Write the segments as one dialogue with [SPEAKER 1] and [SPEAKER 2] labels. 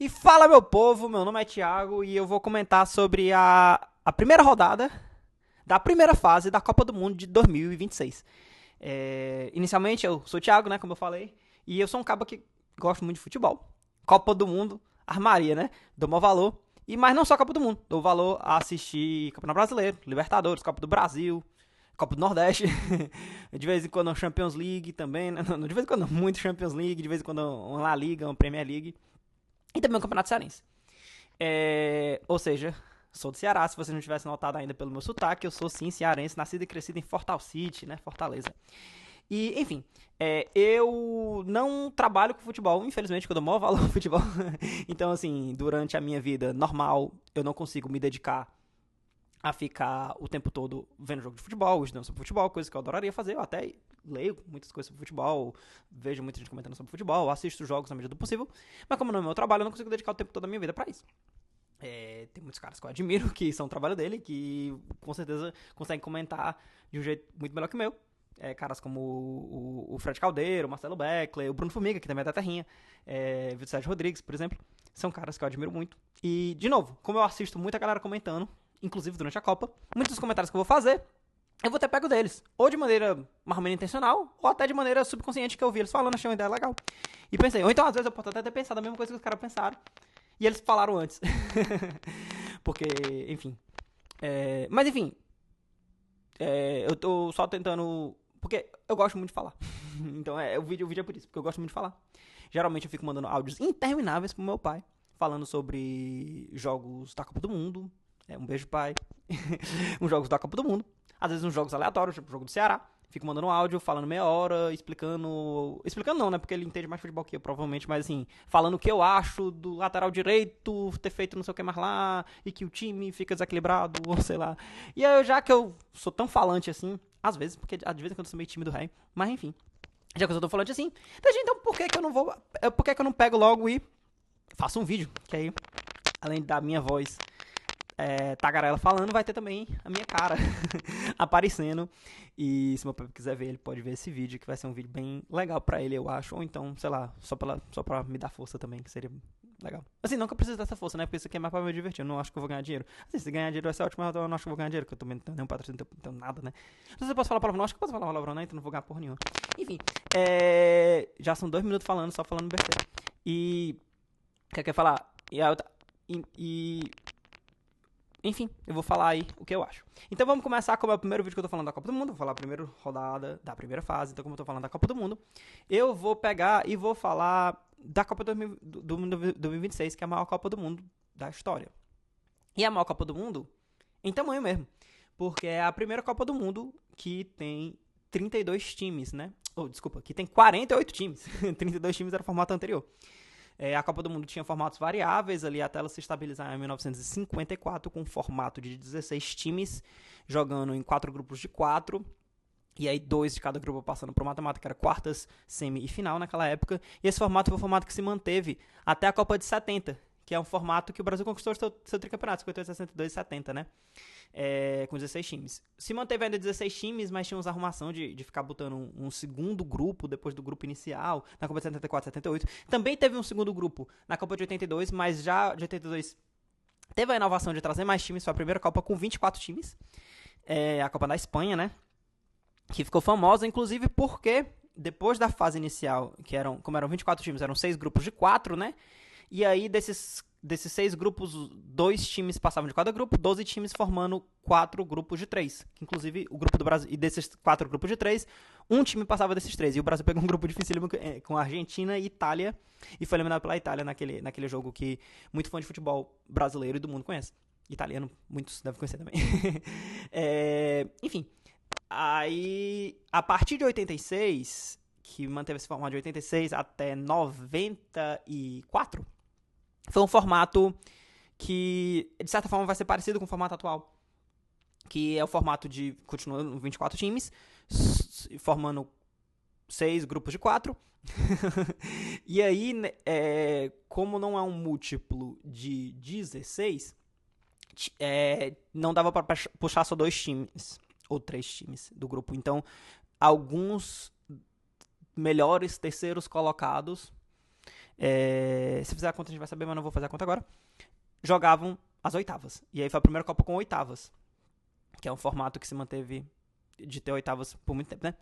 [SPEAKER 1] E fala, meu povo, meu nome é Thiago e eu vou comentar sobre a primeira rodada da primeira fase da Copa do Mundo de 2026. Inicialmente, eu sou o Thiago, né, como eu falei, e eu sou um cabo que gosto muito de futebol. Copa do Mundo, armaria, né, dou maior valor. Mas não só Copa do Mundo, dou valor a assistir Campeonato Brasileiro, Libertadores, Copa do Brasil, Copa do Nordeste, de vez em quando Champions League também, né? Não, de vez em quando muito Champions League, de vez em quando uma La Liga, uma Premier League e também o Campeonato Cearense. Ou seja, sou do Ceará, se você não tivesse notado ainda pelo meu sotaque, eu sou sim cearense, nascido e crescido em Fortal City, né, Fortaleza. E, enfim, eu não trabalho com futebol, infelizmente, porque eu dou maior valor ao futebol. Então, assim, durante a minha vida normal, eu não consigo me dedicar a ficar o tempo todo vendo jogo de futebol, estudando sobre futebol, coisas que eu adoraria fazer. Eu até leio muitas coisas sobre futebol, vejo muita gente comentando sobre futebol, assisto jogos na medida do possível, mas como não é meu trabalho, eu não consigo dedicar o tempo todo da minha vida pra isso. Tem muitos caras que eu admiro, que são o trabalho dele, que com certeza conseguem comentar de um jeito muito melhor que o meu. Caras como o Fred Caldeiro, o Marcelo Beckler, o Bruno Formiga, que também é da Terrinha, Vitor Sérgio Rodrigues, por exemplo. São caras que eu admiro muito. E, de novo, como eu assisto muita galera comentando, inclusive durante a Copa, muitos dos comentários que eu vou fazer, eu vou ter pego deles. Ou de maneira mais ou menos intencional, ou até de maneira subconsciente que eu vi eles falando, achei uma ideia legal. E pensei, ou então às vezes eu posso até ter pensado a mesma coisa que os caras pensaram. E eles falaram antes. Porque, enfim. Mas enfim, eu tô só tentando. Porque eu gosto muito de falar. Então o vídeo é por isso, porque eu gosto muito de falar. Geralmente eu fico mandando áudios intermináveis pro meu pai, falando sobre jogos da Copa do Mundo. Um beijo, pai. Uns jogos da Copa do Mundo. Às vezes uns jogos aleatórios, tipo o jogo do Ceará. Fico mandando um áudio, falando meia hora, explicando. Explicando não, né? Porque ele entende mais futebol que eu, provavelmente, mas assim, falando o que eu acho do lateral direito, ter feito não sei o que mais lá, e que o time fica desequilibrado, ou sei lá. E aí, já que eu sou tão falante assim, às vezes, porque de vez em quando eu sou meio tímido, rei, mas enfim. Já que eu sou tão falante assim, então por que eu não vou. Por que eu não pego logo e faço um vídeo? Que aí, além da minha voz tagarela falando, vai ter também a minha cara aparecendo. E se meu pai quiser ver, ele pode ver esse vídeo, que vai ser um vídeo bem legal pra ele, eu acho. Ou então, sei lá, só pra me dar força também, que seria legal. Assim, não que eu precise dessa força, né? Porque isso aqui é mais pra me divertir. Eu não acho que eu vou ganhar dinheiro. Assim, se ganhar dinheiro vai ser ótimo, mas eu não acho que eu vou ganhar dinheiro, porque eu também não tenho nenhum patrocínio, não tenho nada, né? Não sei se eu posso falar palavrão, não acho que eu posso falar palavrão, né? Então não vou ganhar porra nenhuma. Enfim, já são 2 minutos falando, só falando besteira. E. O que eu quero falar? Enfim, eu vou falar aí o que eu acho. Então vamos começar com o primeiro vídeo que eu tô falando da Copa do Mundo. Vou falar a primeira rodada da primeira fase. Então, como eu tô falando da Copa do Mundo, eu vou pegar e vou falar da Copa do 2026, que é a maior Copa do Mundo da história. E a maior Copa do Mundo em tamanho mesmo. Porque é a primeira Copa do Mundo que tem 32 times, né? Desculpa, que tem 48 times. 32 times era o formato anterior. A Copa do Mundo tinha formatos variáveis ali até ela se estabilizar em 1954 com um formato de 16 times jogando em 4 grupos de 4. E aí 2 de cada grupo passando por mata-mata, que era quartas, semi e final naquela época. E esse formato foi o formato que se manteve até a Copa de 70, que é um formato que o Brasil conquistou seu tricampeonato, 58, 62 e 70, né? Com 16 times. Se manteve ainda 16 times, mas tinha uns arrumação de ficar botando um segundo grupo depois do grupo inicial, na Copa de 74, 78. Também teve um segundo grupo na Copa de 82, mas já de 82 teve a inovação de trazer mais times. Foi a primeira Copa com 24 times. A Copa da Espanha, né? Que ficou famosa, inclusive porque depois da fase inicial, como eram 24 times, eram 6 grupos de 4, né? E aí, desses 6 grupos, 2 times passavam de cada grupo, 12 times formando 4 grupos de 3. Inclusive, o grupo do Brasil. E desses 4 grupos de 3, um time passava desses 3. E o Brasil pegou um grupo dificílimo com a Argentina e Itália. E foi eliminado pela Itália naquele jogo que muito fã de futebol brasileiro e do mundo conhece. Italiano, muitos devem conhecer também. Enfim. Aí, a partir de 86, que manteve esse formato de 86 até 94, foi um formato que, de certa forma, vai ser parecido com o formato atual. Que é o formato de, continuando 24 times, formando 6 grupos de 4. E aí, como não é um múltiplo de 16, não dava para puxar só 2 times ou 3 times do grupo. Então, alguns melhores terceiros colocados Se fizer a conta a gente vai saber, mas não vou fazer a conta agora. Jogavam as oitavas. E aí foi a primeira Copa com oitavas, que é um formato que se manteve de ter oitavas por muito tempo, né?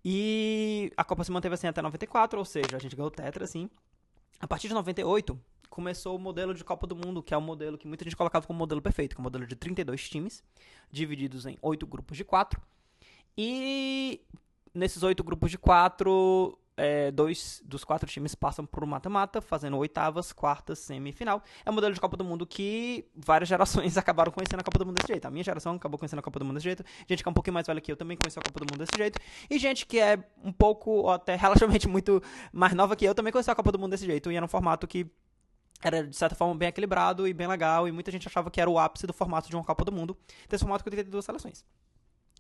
[SPEAKER 1] E a Copa se manteve assim até 94, ou seja, a gente ganhou o Tetra, assim. A partir de 98, começou o modelo de Copa do Mundo, que é o modelo que muita gente colocava como modelo perfeito, que é o modelo de 32 times, divididos em 8 grupos de 4. E nesses 8 grupos de 4, 2 dos 4 times passam por um mata-mata, fazendo oitavas, quartas, semifinal. É um modelo de Copa do Mundo que várias gerações acabaram conhecendo a Copa do Mundo desse jeito. A minha geração acabou conhecendo a Copa do Mundo desse jeito. Gente que é um pouquinho mais velha que eu também conheceu a Copa do Mundo desse jeito. E gente que é um pouco, ou até relativamente muito mais nova que eu, também conheceu a Copa do Mundo desse jeito. E era um formato que era, de certa forma, bem equilibrado e bem legal. E muita gente achava que era o ápice do formato de uma Copa do Mundo. Desse formato com 32 seleções.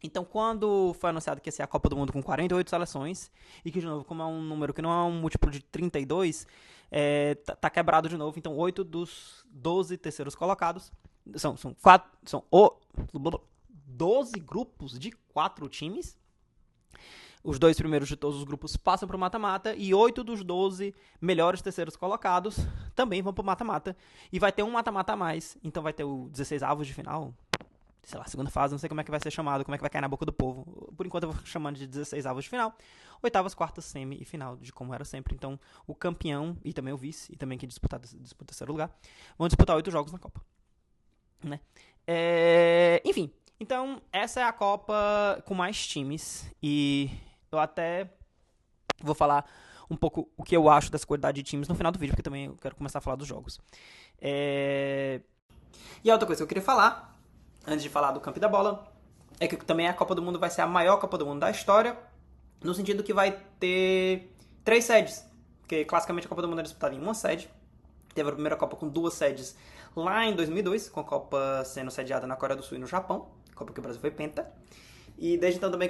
[SPEAKER 1] Então, quando foi anunciado que ia ser a Copa do Mundo com 48 seleções, e que, de novo, como é um número que não é um múltiplo de 32, tá quebrado de novo. Então, 8 dos 12 terceiros colocados, são 12 grupos de 4 times. Os 2 primeiros de todos os grupos passam para o mata-mata, e 8 dos 12 melhores terceiros colocados também vão para o mata-mata. E vai ter um mata-mata a mais, então vai ter o 16 avos de final, sei lá, segunda fase, não sei como é que vai ser chamado, como é que vai cair na boca do povo. Por enquanto eu vou chamando de 16 avos de final, oitavas, quartas, semi e final, de como era sempre. Então, o campeão, e também o vice, e também quem disputa o terceiro lugar, vão disputar 8 jogos na Copa. Né? Enfim, então, essa é a Copa com mais times, e eu até vou falar um pouco o que eu acho dessa quantidade de times no final do vídeo, porque também eu quero começar a falar dos jogos. E a outra coisa que eu queria falar, antes de falar do campo e da bola, é que também a Copa do Mundo vai ser a maior Copa do Mundo da história, no sentido que vai ter 3 sedes, porque classicamente a Copa do Mundo é disputada em uma sede. Teve a primeira Copa com 2 sedes lá em 2002, com a Copa sendo sediada na Coreia do Sul e no Japão, Copa que o Brasil foi penta. E desde então também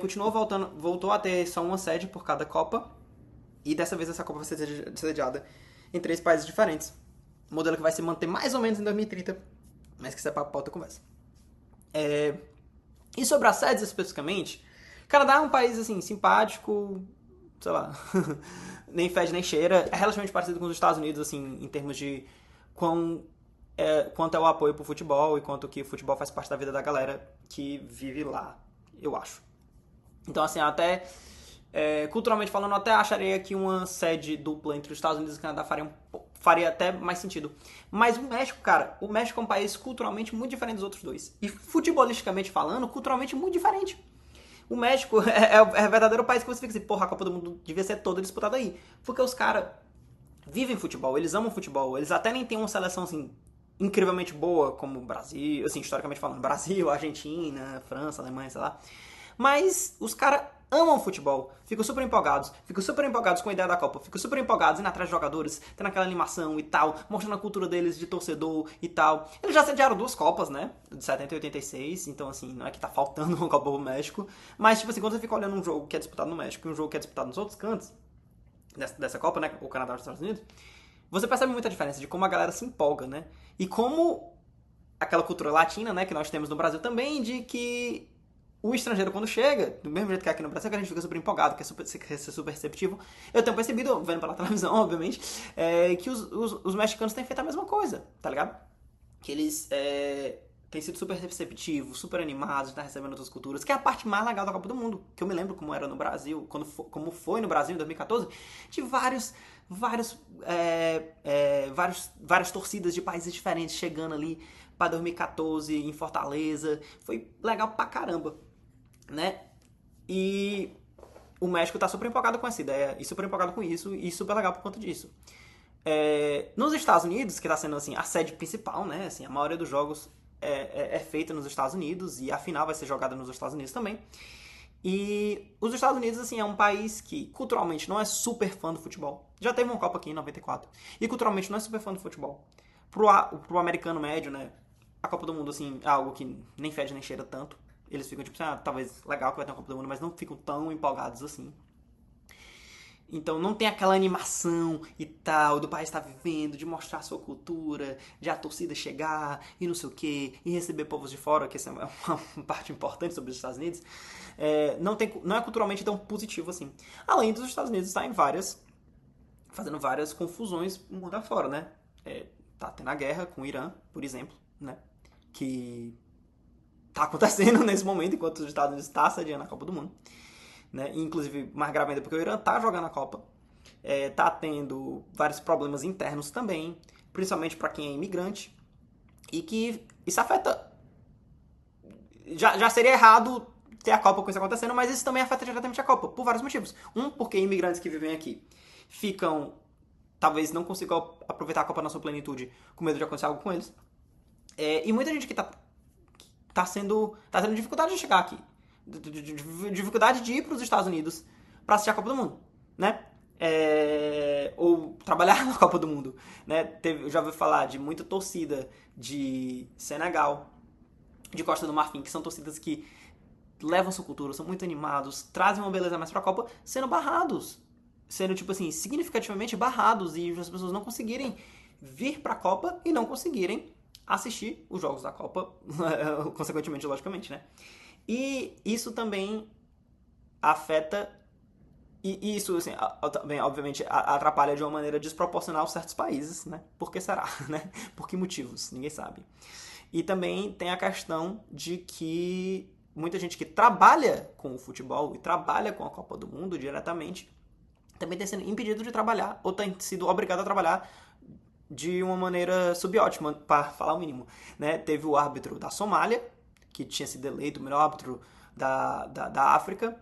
[SPEAKER 1] voltou a ter só uma sede por cada Copa, e dessa vez essa Copa vai ser sediada em 3 países diferentes. Modelo que vai se manter mais ou menos em 2030, mas que isso é pra pauta conversa. E sobre as sedes especificamente, o Canadá é um país assim, simpático, sei lá, nem fede nem cheira, é relativamente parecido com os Estados Unidos, assim, em termos de quanto é o apoio pro futebol e quanto que o futebol faz parte da vida da galera que vive lá, eu acho. Então, assim, até culturalmente falando, eu até acharia que uma sede dupla entre os Estados Unidos e o Canadá faria até mais sentido. Mas o México, cara, o México é um país culturalmente muito diferente dos outros dois. E futebolisticamente falando, culturalmente muito diferente. O México é o verdadeiro país que você fica assim, porra, a Copa do Mundo devia ser toda disputada aí. Porque os caras vivem futebol, eles amam futebol, eles até nem têm uma seleção assim incrivelmente boa como o Brasil, assim, historicamente falando, Brasil, Argentina, França, Alemanha, sei lá. Mas os caras amam futebol, ficam super empolgados com a ideia da Copa, ficam super empolgados indo atrás de jogadores, tendo aquela animação e tal, mostrando a cultura deles de torcedor e tal. Eles já sediaram 2 Copas, né, de 70 e 86, então assim, não é que tá faltando uma Copa pro México, mas tipo assim, quando você fica olhando um jogo que é disputado no México e um jogo que é disputado nos outros cantos dessa Copa, né, o Canadá e os Estados Unidos, você percebe muita diferença de como a galera se empolga, né, e como aquela cultura latina, né, que nós temos no Brasil também, de que o estrangeiro, quando chega, do mesmo jeito que aqui no Brasil, que a gente fica super empolgado, quer ser super receptivo, eu tenho percebido, vendo pela televisão, obviamente, que os mexicanos têm feito a mesma coisa, tá ligado? Que eles têm sido super receptivos, super animados, de estar recebendo outras culturas, que é a parte mais legal da Copa do Mundo, que eu me lembro como era no Brasil, como foi no Brasil em 2014, de várias torcidas de países diferentes chegando ali para 2014 em Fortaleza. Foi legal pra caramba, né? E o México tá super empolgado com essa ideia e super empolgado com isso e super legal por conta disso. Nos Estados Unidos, que tá sendo assim a sede principal, né? Assim, a maioria dos jogos é feita nos Estados Unidos e a final vai ser jogada nos Estados Unidos também. E os Estados Unidos, assim, é um país que culturalmente não é super fã do futebol. Já teve uma Copa aqui em 94. E culturalmente não é super fã do futebol. Pro americano médio, né? A Copa do Mundo, assim, é algo que nem fede nem cheira tanto. Eles ficam tipo assim, talvez legal que vai ter uma Copa do Mundo, mas não ficam tão empolgados assim. Então não tem aquela animação e tal, do país estar vivendo, de mostrar a sua cultura, de a torcida chegar e não sei o que, e receber povos de fora, que essa é uma parte importante sobre os Estados Unidos. Não é culturalmente tão positivo assim. Além dos Estados Unidos estar em várias fazendo várias confusões mundo afora, né? Tá tendo a guerra com o Irã, por exemplo, né? Que tá acontecendo nesse momento, enquanto os Estados Unidos está sediando a Copa do Mundo. Né? Inclusive, mais grave ainda, porque o Irã tá jogando a Copa. Tá tendo vários problemas internos também, principalmente para quem é imigrante. E que isso afeta... Já seria errado ter a Copa com isso acontecendo, mas isso também afeta diretamente a Copa, por vários motivos. Porque imigrantes que vivem aqui ficam... talvez não consigam aproveitar a Copa na sua plenitude com medo de acontecer algo com eles. E muita gente que tá tendo dificuldade de chegar aqui. Dificuldade de ir para os Estados Unidos para assistir a Copa do Mundo, né? Ou trabalhar na Copa do Mundo, né? Eu já ouvi falar de muita torcida de Senegal, de Costa do Marfim, que são torcidas que levam sua cultura, são muito animados, trazem uma beleza mais pra Copa, sendo barrados. Sendo, tipo assim, significativamente barrados e as pessoas não conseguirem vir pra Copa e não conseguirem assistir os jogos da Copa, consequentemente, logicamente, né? E isso também afeta... E isso, assim, também, obviamente, atrapalha de uma maneira desproporcional certos países, né? Por que será, né? Por que motivos? Ninguém sabe. E também tem a questão de que muita gente que trabalha com o futebol e trabalha com a Copa do Mundo diretamente também tem sido impedido de trabalhar ou tem sido obrigado a trabalhar de uma maneira subótima, para falar o mínimo, né? Teve o árbitro da Somália, que tinha sido eleito o melhor árbitro da África,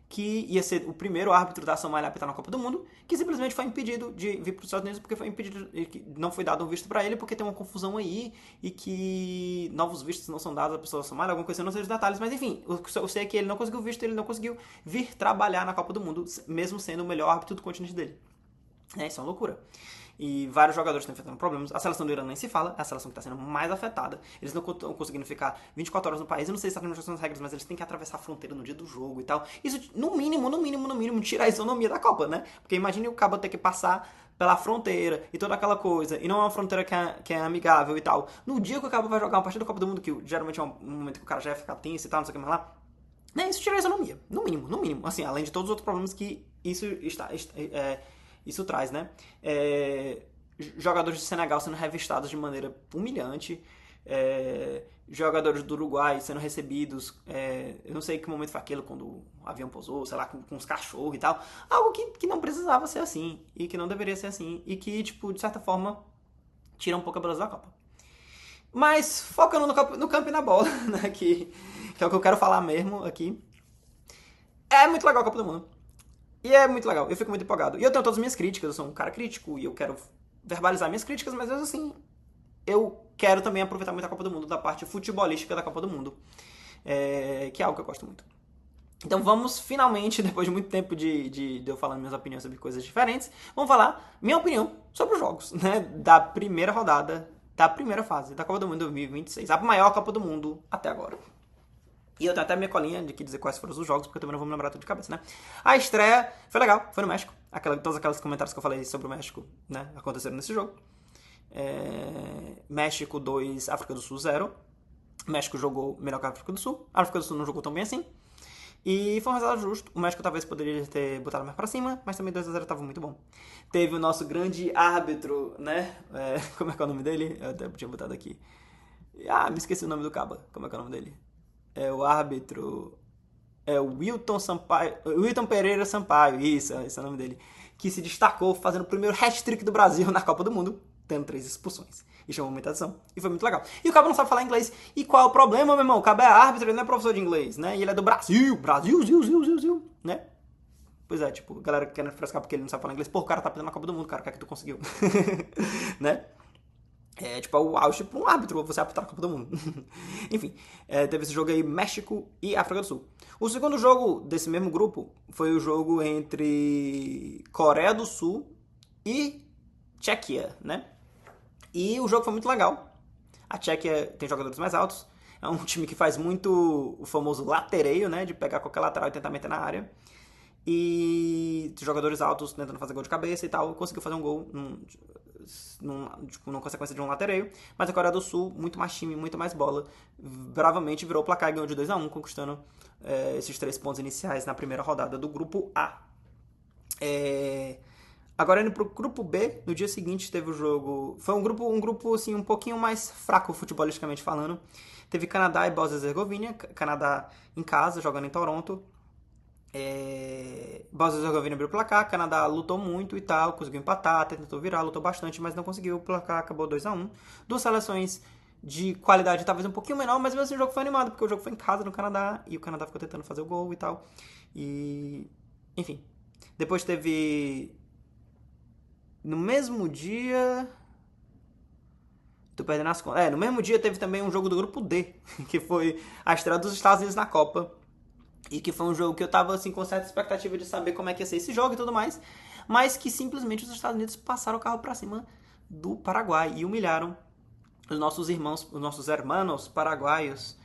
[SPEAKER 1] que ia ser o primeiro árbitro da Somália a apitar na Copa do Mundo, que simplesmente foi impedido de vir para os Estados Unidos porque foi impedido, não foi dado um visto para ele porque tem uma confusão aí e que novos vistos não são dados à pessoa da Somália, alguma coisa, eu não sei os detalhes, mas enfim, eu sei que ele não conseguiu visto, ele não conseguiu vir trabalhar na Copa do Mundo, mesmo sendo o melhor árbitro do continente dele. Isso é uma loucura. E vários jogadores estão enfrentando problemas. A seleção do Irã nem se fala, é a seleção que está sendo mais afetada. Eles não estão conseguindo ficar 24 horas no país. Eu não sei se está tendo as regras, mas eles têm que atravessar a fronteira no dia do jogo e tal. Isso, no mínimo, tira a isonomia da Copa, né? Porque imagine o cabo ter que passar pela fronteira e toda aquela coisa. E não é uma fronteira que é amigável e tal. No dia que o cabo vai jogar uma partida da Copa do Mundo, que geralmente é um momento que o cara já vai ficar tenso e tal, não sei o que mais lá. Né? Isso tira a isonomia. No mínimo. Assim, além de todos os outros problemas que isso traz, né? Jogadores de Senegal sendo revistados de maneira humilhante, jogadores do Uruguai sendo recebidos, eu não sei que momento foi aquele quando o avião pousou, sei lá, com os cachorros e tal, algo que não precisava ser assim, e que não deveria ser assim, e que, tipo, de certa forma, tira um pouco a beleza da Copa. Mas, focando no campo e na bola, né, que é o que eu quero falar mesmo aqui, é muito legal a Copa do Mundo. E é muito legal, eu fico muito empolgado. E eu tenho todas as minhas críticas, eu sou um cara crítico e eu quero verbalizar minhas críticas, mas assim, eu quero também aproveitar muito a Copa do Mundo, da parte futebolística da Copa do Mundo, que é algo que eu gosto muito. Então vamos finalmente, depois de muito tempo de eu falando minhas opiniões sobre coisas diferentes, vamos falar minha opinião sobre os jogos, né, da primeira rodada, da primeira fase da Copa do Mundo 2026, a maior Copa do Mundo até agora. E eu tenho até minha colinha de que dizer quais foram os jogos, porque eu também não vou me lembrar tudo de cabeça, né? A estreia foi legal, foi no México. Todos aqueles comentários que eu falei sobre o México, né, aconteceram nesse jogo. México 2, África do Sul 0. México jogou melhor que a África do Sul. A África do Sul não jogou tão bem assim. E foi um resultado justo. O México talvez poderia ter botado mais pra cima, mas também 2-0 tava muito bom. Teve o nosso grande árbitro, né? Como é que é o nome dele? Eu até tinha botado aqui. Me esqueci o nome do caba. Como é que é o nome dele? O árbitro... o Wilton Pereira Sampaio, isso, esse é o nome dele, que se destacou fazendo o primeiro hat-trick do Brasil na Copa do Mundo, tendo 3 expulsões. E chamou muita atenção. E foi muito legal. E o Cabo não sabe falar inglês. E qual é o problema, meu irmão? O Cabo é árbitro, ele não é professor de inglês, né? E ele é do Brasil, né? Pois é, tipo, a galera querendo frescar porque ele não sabe falar inglês. Pô, o cara tá perdendo na Copa do Mundo, cara, o que é que tu conseguiu? Né? Tipo, o auge pra um árbitro, você apitar a Copa do Mundo. Enfim, teve esse jogo aí, México e África do Sul. O segundo jogo desse mesmo grupo foi o jogo entre Coreia do Sul e Tchequia, né? E o jogo foi muito legal. A Tchequia tem jogadores mais altos. É um time que faz muito o famoso latereio, né? De pegar qualquer lateral e tentar meter na área. E jogadores altos tentando fazer gol de cabeça e tal. Conseguiu fazer um gol numa consequência de um latereio. Mas a Coreia do Sul, muito mais time, muito mais bola, bravamente virou o placar e ganhou de 2-1, conquistando esses 3 pontos iniciais na primeira rodada do grupo A. Agora indo pro grupo B, no dia seguinte teve o jogo. Foi um grupo assim, um pouquinho mais fraco futebolisticamente falando. Teve Canadá e Bósnia e Herzegovina. Canadá em casa, jogando em Toronto. Bósnia e Herzegovina abriu o placar. Canadá lutou muito e tal, conseguiu empatar, tentou virar, lutou bastante, mas não conseguiu. O placar acabou 2-1. Duas seleções de qualidade talvez um pouquinho menor, mas mesmo assim o jogo foi animado, porque o jogo foi em casa no Canadá e o Canadá ficou tentando fazer o gol e tal. E. Enfim. Depois teve. No mesmo dia. Tô perdendo as contas. No mesmo dia teve também um jogo do grupo D, que foi a estreia dos Estados Unidos na Copa. E que foi um jogo que eu tava assim com certa expectativa de saber como é que ia ser esse jogo e tudo mais. Mas que simplesmente os Estados Unidos passaram o carro pra cima do Paraguai e humilharam os nossos irmãos, os nossos hermanos paraguaios.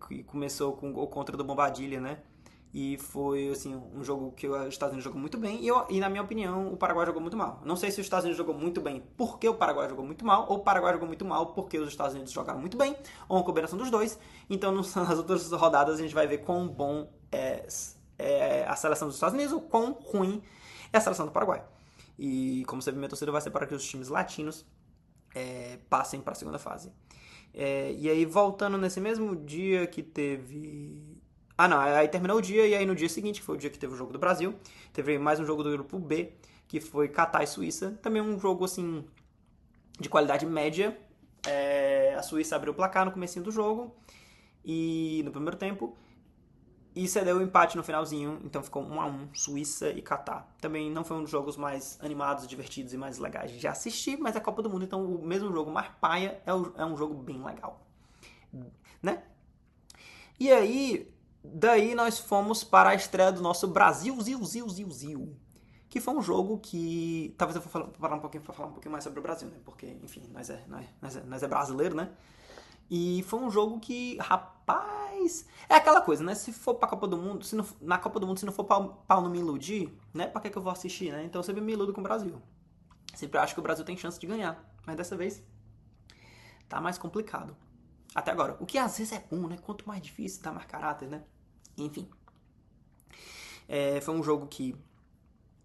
[SPEAKER 1] Que começou com o gol contra do Bombadilha, né? E foi assim, um jogo que os Estados Unidos jogou muito bem e, na minha opinião, o Paraguai jogou muito mal. Não sei se os Estados Unidos jogou muito bem porque o Paraguai jogou muito mal, ou o Paraguai jogou muito mal porque os Estados Unidos jogaram muito bem, ou uma combinação dos dois. Então, nas outras rodadas, a gente vai ver quão bom é a seleção dos Estados Unidos ou quão ruim é a seleção do Paraguai. E, como sempre, minha torcida vai ser para que os times latinos passem para a segunda fase. E aí, voltando nesse mesmo dia que teve... não, aí terminou o dia e aí no dia seguinte, que foi o dia que teve o jogo do Brasil, teve mais um jogo do grupo B, que foi Catar e Suíça. Também um jogo, assim, de qualidade média. A Suíça abriu o placar no comecinho do jogo, e no primeiro tempo, e cedeu o empate no finalzinho, então ficou 1-1, Suíça e Catar. Também não foi um dos jogos mais animados, divertidos e mais legais de assistir, mas é a Copa do Mundo, então o mesmo jogo mais paia é um jogo bem legal, né? E aí, daí nós fomos para a estreia do nosso Brasil, Zil, que foi um jogo que... Talvez eu vou falar um pouquinho mais sobre o Brasil, né? Porque, enfim, nós é brasileiro, né? E foi um jogo que, rapaz... É aquela coisa, né? Se for pra Copa do Mundo, na Copa do Mundo, se não for pra não me iludir, né? Pra que eu vou assistir, né? Então eu sempre me iludo com o Brasil. Sempre acho que o Brasil tem chance de ganhar. Mas dessa vez, tá mais complicado. Até agora. O que às vezes é bom, né? Quanto mais difícil, dá mais caráter, né? Enfim. Foi um jogo que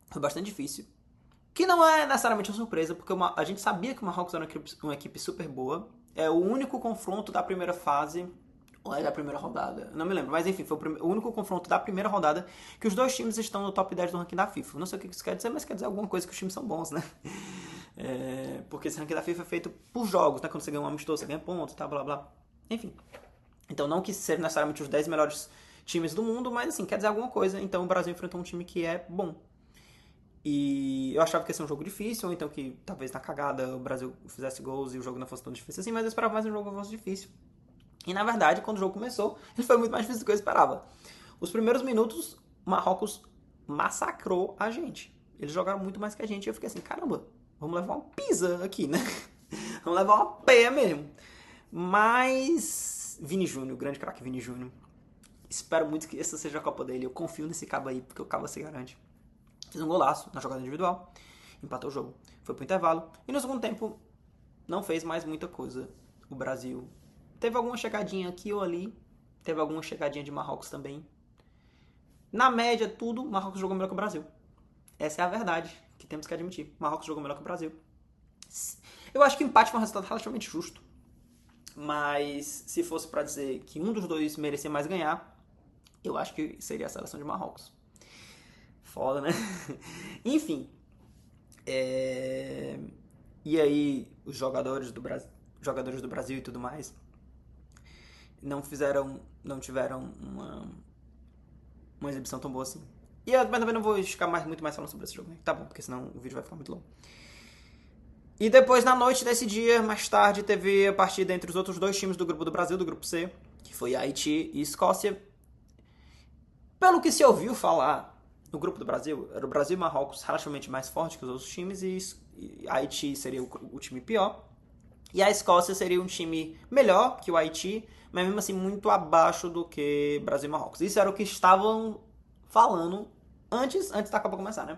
[SPEAKER 1] foi bastante difícil. Que não é necessariamente uma surpresa, porque a gente sabia que o Marrocos era uma equipe super boa. É o único confronto da primeira fase, ou é da primeira rodada, não me lembro, mas enfim, foi o único confronto da primeira rodada que os dois times estão no top 10 do ranking da FIFA. Não sei o que isso quer dizer, mas quer dizer alguma coisa que os times são bons, né? Porque esse ranking da FIFA é feito por jogos, né? Quando você ganha um amistoso, você ganha pontos, tá, blá blá. Enfim. Então não que sejam necessariamente os 10 melhores times do mundo, mas assim, quer dizer alguma coisa. Então o Brasil enfrentou um time que é bom. E eu achava que ia ser um jogo difícil, ou então que talvez na cagada o Brasil fizesse gols e o jogo não fosse tão difícil assim, mas eu esperava mais um jogo que fosse difícil. E na verdade, quando o jogo começou, ele foi muito mais difícil do que eu esperava. Os primeiros minutos, o Marrocos massacrou a gente. Eles jogaram muito mais que a gente e eu fiquei assim, caramba, vamos levar uma pizza aqui, né? Vamos levar uma peia mesmo. Mas Vini Júnior, o grande craque Vini Júnior, espero muito que essa seja a Copa dele. Eu confio nesse cabo aí, porque o cabo se garante. Fez um golaço na jogada individual, empatou o jogo, foi pro intervalo. E no segundo tempo, não fez mais muita coisa. O Brasil teve alguma chegadinha aqui ou ali, teve alguma chegadinha de Marrocos também. Na média, tudo, Marrocos jogou melhor que o Brasil. Essa é a verdade, que temos que admitir. Marrocos jogou melhor que o Brasil. Eu acho que o empate foi um resultado relativamente justo. Mas se fosse pra dizer que um dos dois merecia mais ganhar, eu acho que seria a seleção de Marrocos. Foda, né? Enfim. E aí, os jogadores do Brasil e tudo mais não tiveram uma exibição tão boa assim. Mas também não vou ficar muito mais falando sobre esse jogo, né? Tá bom, porque senão o vídeo vai ficar muito longo. E depois, na noite desse dia, mais tarde, teve a partida entre os outros dois times do grupo do Brasil, do grupo C, que foi Haiti e Escócia. Pelo que se ouviu falar, no grupo do Brasil, era o Brasil e Marrocos relativamente mais forte que os outros times, e Haiti seria o time pior. E a Escócia seria um time melhor que o Haiti, mas mesmo assim muito abaixo do que Brasil e Marrocos. Isso era o que estavam falando antes da Copa começar, né?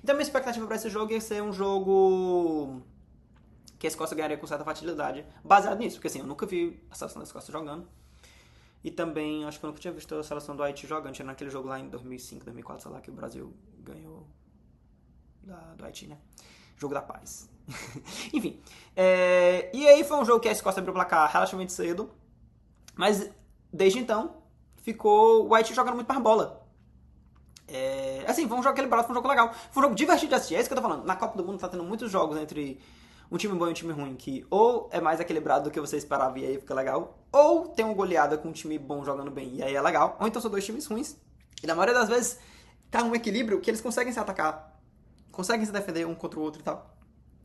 [SPEAKER 1] Então minha expectativa para esse jogo ia ser um jogo que a Escócia ganharia com certa facilidade, baseado nisso, porque assim, eu nunca vi a seleção da Escócia jogando. E também, acho que eu nunca tinha visto a seleção do Haiti jogando. Tinha naquele jogo lá em 2005, 2004, sei lá, que o Brasil ganhou do Haiti, né? Jogo da paz. Enfim. E aí foi um jogo que a Escócia abriu o placar relativamente cedo. Mas desde então, ficou o Haiti jogando muito mais bola. Assim, foi um jogo equilibrado, foi um jogo legal. Foi um jogo divertido de assistir, é isso que eu tô falando. Na Copa do Mundo tá tendo muitos jogos entre um time bom e um time ruim, que ou é mais equilibrado do que você esperava e aí fica legal, ou tem uma goleada com um time bom jogando bem e aí é legal, ou então são dois times ruins. E na maioria das vezes tá um equilíbrio que eles conseguem se atacar, conseguem se defender um contra o outro e tal.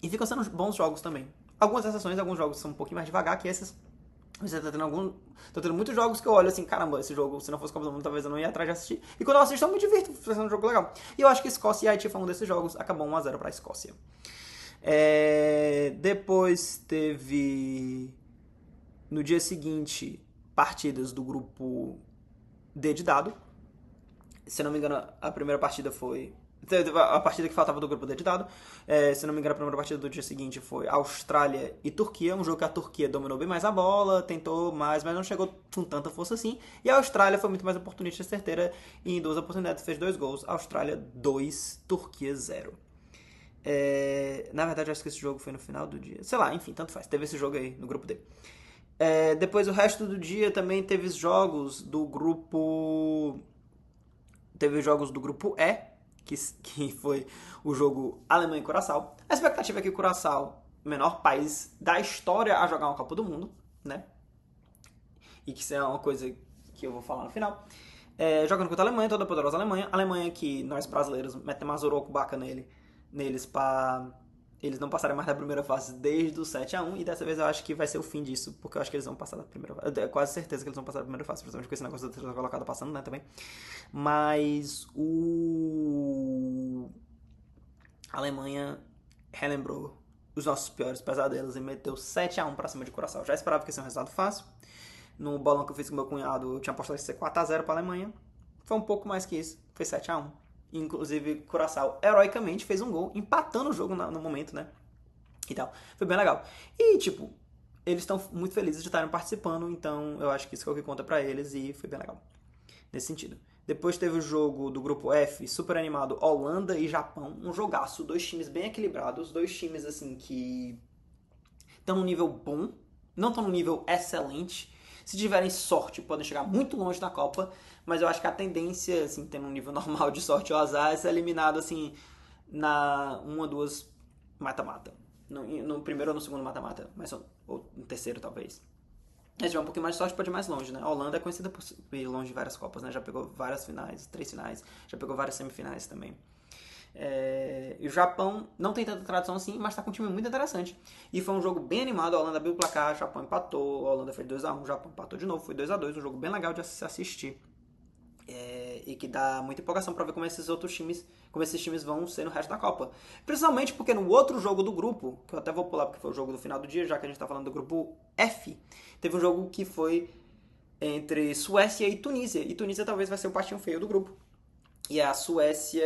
[SPEAKER 1] E ficam sendo bons jogos também. Algumas exceções, alguns jogos são um pouquinho mais devagar que esses. Você tá tendo Tô tendo muitos jogos que eu olho assim, caramba, esse jogo, se não fosse Copa do Mundo, talvez eu não ia atrás de assistir. E quando eu assisto, eu me divirto fazendo um jogo legal. E eu acho que Escócia e Haiti foi um desses jogos. Acabou 1-0 pra Escócia. Depois teve. No dia seguinte, partidas do grupo D de dado. Se não me engano, a primeira partida foi. A partida que faltava do grupo D de dado. Se não me engano, a primeira partida do dia seguinte foi Austrália e Turquia. Um jogo que a Turquia dominou bem mais a bola, tentou mais, mas não chegou com tanta força assim. E a Austrália foi muito mais oportunista e certeira. E em 2 oportunidades fez 2 gols. Austrália 2, Turquia 0. Na verdade, acho que esse jogo foi no final do dia. Sei lá, enfim, tanto faz. Teve esse jogo aí no grupo D. Depois, o resto do dia também teve jogos do grupo. Teve jogos do grupo E, que foi o jogo Alemanha e Curaçao. A expectativa é que o Curaçao, menor país da história a jogar uma Copa do Mundo, né? E que isso é uma coisa que eu vou falar no final. Jogando contra a Alemanha, toda a poderosa Alemanha. Alemanha que nós brasileiros metemos uma zorocubaca neles pra eles não passarem mais da primeira fase desde o 7-1. E dessa vez eu acho que vai ser o fim disso, porque eu acho que eles vão passar da primeira fase. É quase certeza que eles vão passar da primeira fase, principalmente com esse negócio da terceira colocada passando, né, também. Mas a Alemanha relembrou os nossos piores pesadelos e meteu 7-1 pra cima de Curaçao. Já esperava que ia ser um resultado fácil. No bolão que eu fiz com meu cunhado, eu tinha apostado que ia ser 4-0 pra Alemanha. Foi um pouco mais que isso, foi 7-1. Inclusive, Curaçao, heroicamente, fez um gol, empatando o jogo no momento, né? E tal. Foi bem legal. E, tipo, eles estão muito felizes de estarem participando, então eu acho que isso é o que conta pra eles e foi bem legal. Nesse sentido. Depois teve o jogo do grupo F, super animado, Holanda e Japão. Um jogaço, dois times bem equilibrados, dois times, assim, que estão num nível bom, não estão num nível excelente. Se tiverem sorte, podem chegar muito longe na Copa, mas eu acho que a tendência, assim, tendo um nível normal de sorte ou azar, é ser eliminado, assim, na uma, duas mata-mata. No primeiro ou no segundo mata-mata, ou no terceiro, talvez. Se tiver um pouquinho mais de sorte, pode ir mais longe, né? A Holanda é conhecida por ir longe de várias Copas, né? Já pegou várias finais, 3 finais, já pegou várias semifinais também. E o Japão não tem tanta tradição assim, mas tá com um time muito interessante. E foi um jogo bem animado, a Holanda abriu o placar, o Japão empatou, a Holanda fez 2-1, o Japão empatou de novo, foi 2-2, um jogo bem legal de se assistir. E que dá muita empolgação pra ver como esses times vão ser no resto da Copa. Principalmente porque no outro jogo do grupo, que eu até vou pular porque foi o jogo do final do dia, já que a gente tá falando do grupo F, teve um jogo que foi entre Suécia e Tunísia. E Tunísia talvez vai ser o patinho feio do grupo. E a Suécia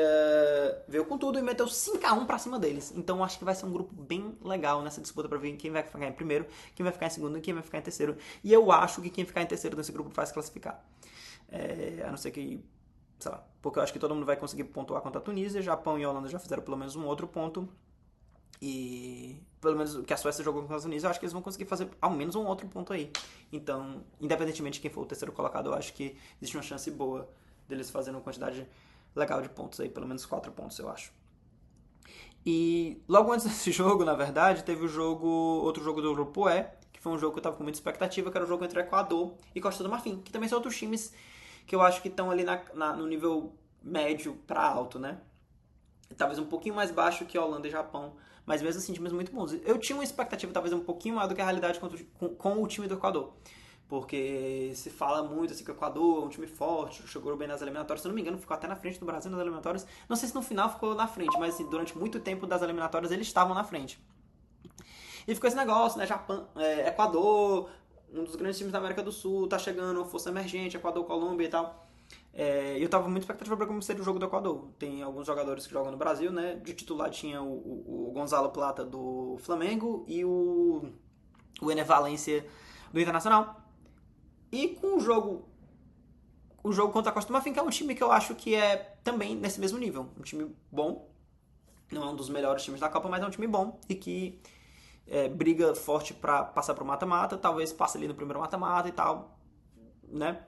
[SPEAKER 1] veio com tudo e meteu 5-1 pra cima deles. Então acho que vai ser um grupo bem legal nessa disputa pra ver quem vai ficar em primeiro, quem vai ficar em segundo e quem vai ficar em terceiro. E eu acho que quem ficar em terceiro nesse grupo vai se classificar. A não ser que, sei lá, porque eu acho que todo mundo vai conseguir pontuar contra a Tunísia. Japão e a Holanda já fizeram pelo menos um outro ponto. E pelo menos o que a Suécia jogou contra a Tunísia, eu acho que eles vão conseguir fazer ao menos um outro ponto aí. Então, independentemente de quem for o terceiro colocado, eu acho que existe uma chance boa deles fazendo uma quantidade legal de pontos aí, pelo menos 4 pontos, eu acho. E logo antes desse jogo, na verdade, teve outro jogo do grupo E, que foi um jogo que eu tava com muita expectativa, que era o jogo entre Equador e Costa do Marfim, que também são outros times que eu acho que estão ali no nível médio pra alto, né? Talvez um pouquinho mais baixo que Holanda e Japão, mas mesmo assim times muito bons. Eu tinha uma expectativa talvez um pouquinho maior do que a realidade com o time do Equador. Porque se fala muito assim que o Equador é um time forte, chegou bem nas eliminatórias, se eu não me engano, ficou até na frente do Brasil nas eliminatórias. Não sei se no final ficou na frente, mas assim, durante muito tempo das eliminatórias eles estavam na frente. E ficou esse negócio, né? Japão, Equador, um dos grandes times da América do Sul, tá chegando, força emergente, Equador, Colômbia e tal. Eu tava muito expectativa pra como seria o jogo do Equador. Tem alguns jogadores que jogam no Brasil, né? De titular tinha o Gonzalo Plata do Flamengo e o Ener Valencia do Internacional. E com o jogo contra a Costa do Marfim, que é um time que eu acho que é também nesse mesmo nível. Um time bom, Não é um dos melhores times da Copa, mas é um time bom e que briga forte pra passar pro mata-mata, talvez passe ali no primeiro mata-mata e tal, né?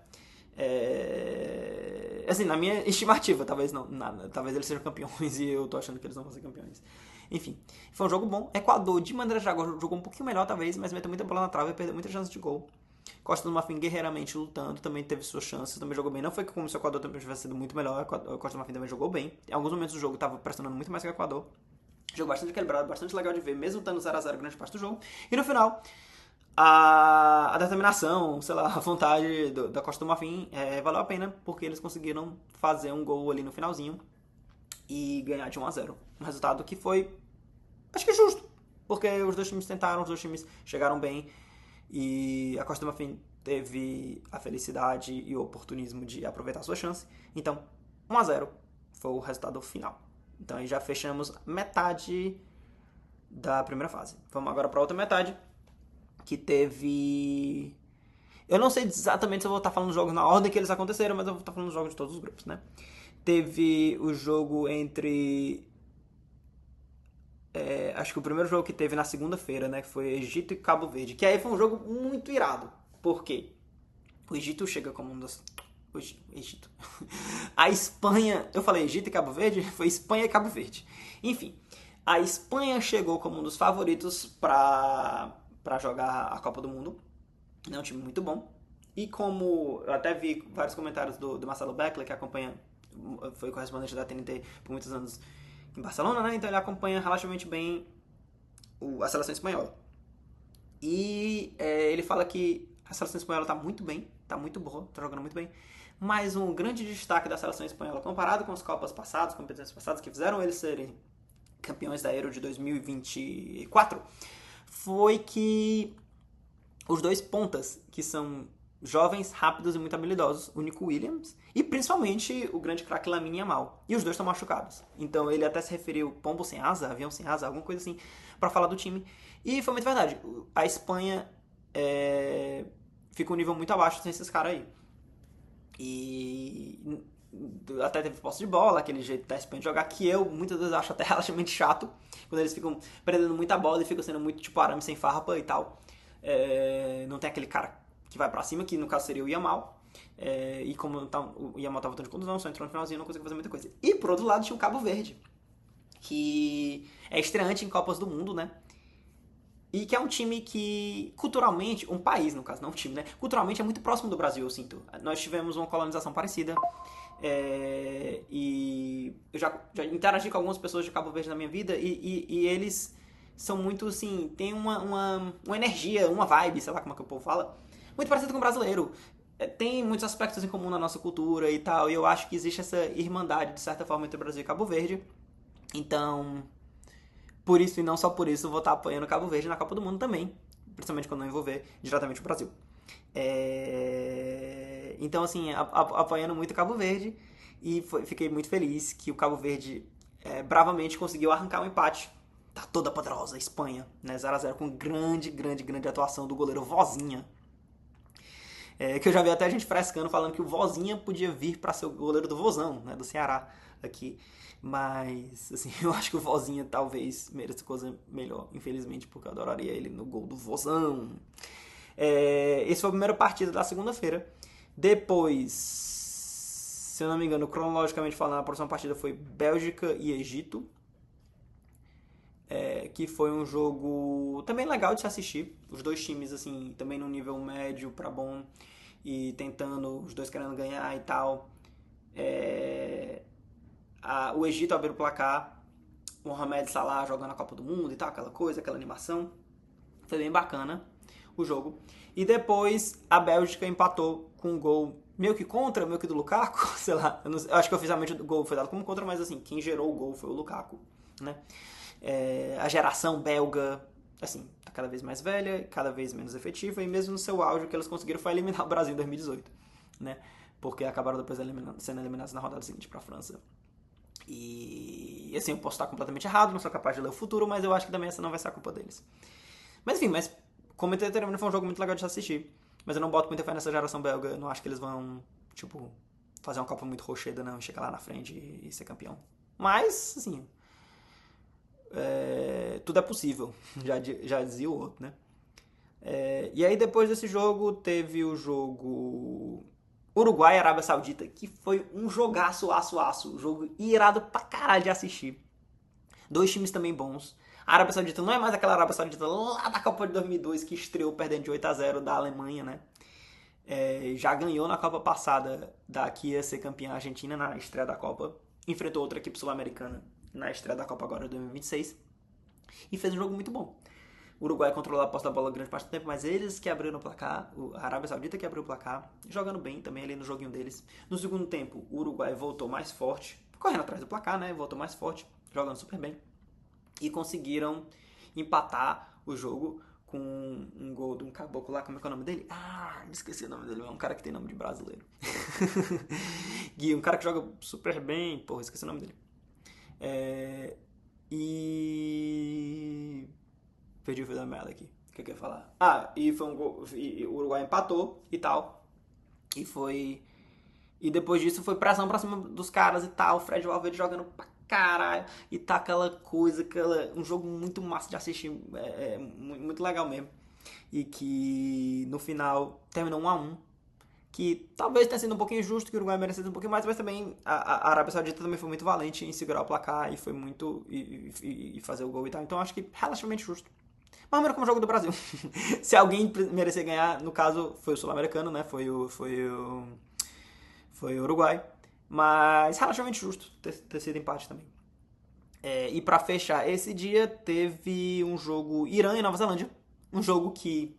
[SPEAKER 1] Assim, na minha estimativa, talvez não, talvez eles sejam campeões e eu tô achando que eles não vão ser campeões. Enfim, foi um jogo bom. Equador, de maneira geral, jogou um pouquinho melhor, talvez, mas meteu muita bola na trave e perdeu muita chance de gol. Costa do Marfim guerreiramente lutando, também teve suas chances, também jogou bem. Não foi como se o Equador também tivesse sido muito melhor, o Costa do Marfim também jogou bem. Em alguns momentos do jogo estava pressionando muito mais que o Equador. Jogo bastante equilibrado, bastante legal de ver, mesmo estando 0x0 grande parte do jogo. E no final, a determinação, sei lá, a vontade da Costa do Marfim valeu a pena, porque eles conseguiram fazer um gol ali no finalzinho e ganhar de 1x0. Um resultado que foi, acho que justo, porque os dois times tentaram, os dois times chegaram bem e a Costa do Marfim teve a felicidade e o oportunismo de aproveitar a sua chance. Então, 1x0 foi o resultado final. Então aí já fechamos metade da primeira fase. Vamos agora para outra metade, que teve... Eu não sei exatamente se eu vou estar falando dos jogos na ordem que eles aconteceram, mas eu vou estar falando dos jogos de todos os grupos, né? Teve o jogo entre... acho que o primeiro jogo que teve na segunda-feira, né? Que foi Egito e Cabo Verde. Que aí foi um jogo muito irado. Por quê? O Egito chega como um dos... O Egito. A Espanha... Eu falei Egito e Cabo Verde? Foi Espanha e Cabo Verde. Enfim, a Espanha chegou como um dos favoritos para jogar a Copa do Mundo. É um time muito bom. E como eu até vi vários comentários do Marcelo Beckler, que acompanha, foi correspondente da TNT por muitos anos em Barcelona, né? Então ele acompanha relativamente bem a seleção espanhola. E ele fala que a seleção espanhola está muito bem, está muito boa, está jogando muito bem. Mas um grande destaque da seleção espanhola, comparado com as Copas passadas, competições passadas, que fizeram eles serem campeões da Euro de 2024, foi que os dois pontas, que são jovens, rápidos e muito habilidosos, o Nico Williams e principalmente o grande craque Lamine Yamal. E os dois estão machucados. Então ele até se referiu pombo sem asa, avião sem asa, alguma coisa assim, para falar do time. E foi muito verdade. A Espanha fica um nível muito abaixo sem esses caras aí. E até teve posse de bola, aquele jeito da Espanha de jogar, que eu muitas vezes acho até relativamente chato, quando eles ficam perdendo muita bola e ficam sendo muito tipo arame sem farpa e tal. Não tem aquele cara que vai pra cima, que no caso seria o Yamal. E como o Yamal tava voltando de contusão, só entrou no finalzinho, não conseguiu fazer muita coisa. E por outro lado tinha o Cabo Verde, que é estreante em Copas do Mundo, né? E que é um time que, culturalmente, um país, no caso, não um time, né? Culturalmente é muito próximo do Brasil, eu sinto. Nós tivemos uma colonização parecida. E eu já interagi com algumas pessoas de Cabo Verde na minha vida e eles são muito, assim, tem uma energia, uma vibe, sei lá como é que o povo fala, muito parecido com o brasileiro. Tem muitos aspectos em comum na nossa cultura e tal, e eu acho que existe essa irmandade, de certa forma, entre Brasil e Cabo Verde. Então, por isso e não só por isso, eu vou estar apoiando Cabo Verde na Copa do Mundo também, principalmente quando não envolver diretamente o Brasil. Então, assim, apoiando muito Cabo Verde, e fiquei muito feliz que o Cabo Verde bravamente conseguiu arrancar um empate da toda poderosa Espanha, né, 0x0, com grande atuação do goleiro Vozinha. Que eu já vi até a gente frescando falando que o Vozinha podia vir para ser o goleiro do Vozão, né, do Ceará aqui. Mas, assim, eu acho que o Vozinha talvez mereça coisa melhor, infelizmente, porque eu adoraria ele no gol do Vozão. Esse foi a primeira partida da segunda-feira. Depois, se eu não me engano, cronologicamente falando, a próxima partida foi Bélgica e Egito. Que foi um jogo também legal de se assistir. Os dois times, assim, também no nível médio pra bom e tentando, os dois querendo ganhar e tal. O Egito abriu o placar, o Mohamed Salah jogando a Copa do Mundo e tal, aquela coisa, aquela animação. Foi bem bacana o jogo. E depois a Bélgica empatou com um gol meio que contra, meio que do Lukaku, sei lá. Eu acho que oficialmente o gol foi dado como contra, mas assim, quem gerou o gol foi o Lukaku, né? A geração belga, assim, tá cada vez mais velha, cada vez menos efetiva, e mesmo no seu auge o que eles conseguiram foi eliminar o Brasil em 2018, né? Porque acabaram depois sendo eliminados na rodada seguinte pra França. E assim, eu posso estar completamente errado, não sou capaz de ler o futuro, mas eu acho que também essa não vai ser a culpa deles. Mas enfim, como entretenimento foi um jogo muito legal de assistir. Mas eu não boto muita fé nessa geração belga, eu não acho que eles vão, tipo, fazer uma Copa muito rocheda, não, chegar lá na frente e ser campeão. Mas, assim, tudo é possível, já dizia o outro, né? E aí depois desse jogo teve o jogo Uruguai e Arábia Saudita, que foi um jogaço, aço, jogo irado pra caralho de assistir. Dois times também bons. A Arábia Saudita não é mais aquela Arábia Saudita lá da Copa de 2002 que estreou perdendo de 8-0 da Alemanha, né? Já ganhou na Copa passada da que ia ser campeã argentina na estreia da Copa. Enfrentou outra equipe sul-americana na estreia da Copa agora de 2026. E fez um jogo muito bom. O Uruguai controlou a posse da bola grande parte do tempo, mas eles que abriram o placar, a Arábia Saudita que abriu o placar, jogando bem também ali no joguinho deles. No segundo tempo, o Uruguai voltou mais forte, correndo atrás do placar, né? Voltou mais forte, jogando super bem. E conseguiram empatar o jogo com um gol de um caboclo lá, como é que é o nome dele? Esqueci o nome dele, é um cara que tem nome de brasileiro. Gui, um cara que joga super bem, porra, esqueci o nome dele. E perdi o fio da merda aqui. O que eu ia falar? E foi um gol. E o Uruguai empatou e tal. E foi. E depois disso foi pressão pra cima dos caras e tal. O Fred Valverde jogando pra caralho. E tá aquela coisa, um jogo muito massa de assistir. Muito legal mesmo. E que no final terminou 1-1. Que talvez tenha sido um pouquinho injusto, que o Uruguai merecesse um pouquinho mais, mas também a Arábia Saudita também foi muito valente em segurar o placar e foi muito. E fazer o gol e tal. Então acho que relativamente justo. Mais ou menos como o jogo do Brasil. Se alguém merecer ganhar, no caso, foi o sul-americano, né? Foi o Uruguai. Mas relativamente justo ter sido empate também. E pra fechar esse dia, teve um jogo Irã e Nova Zelândia. Um jogo que,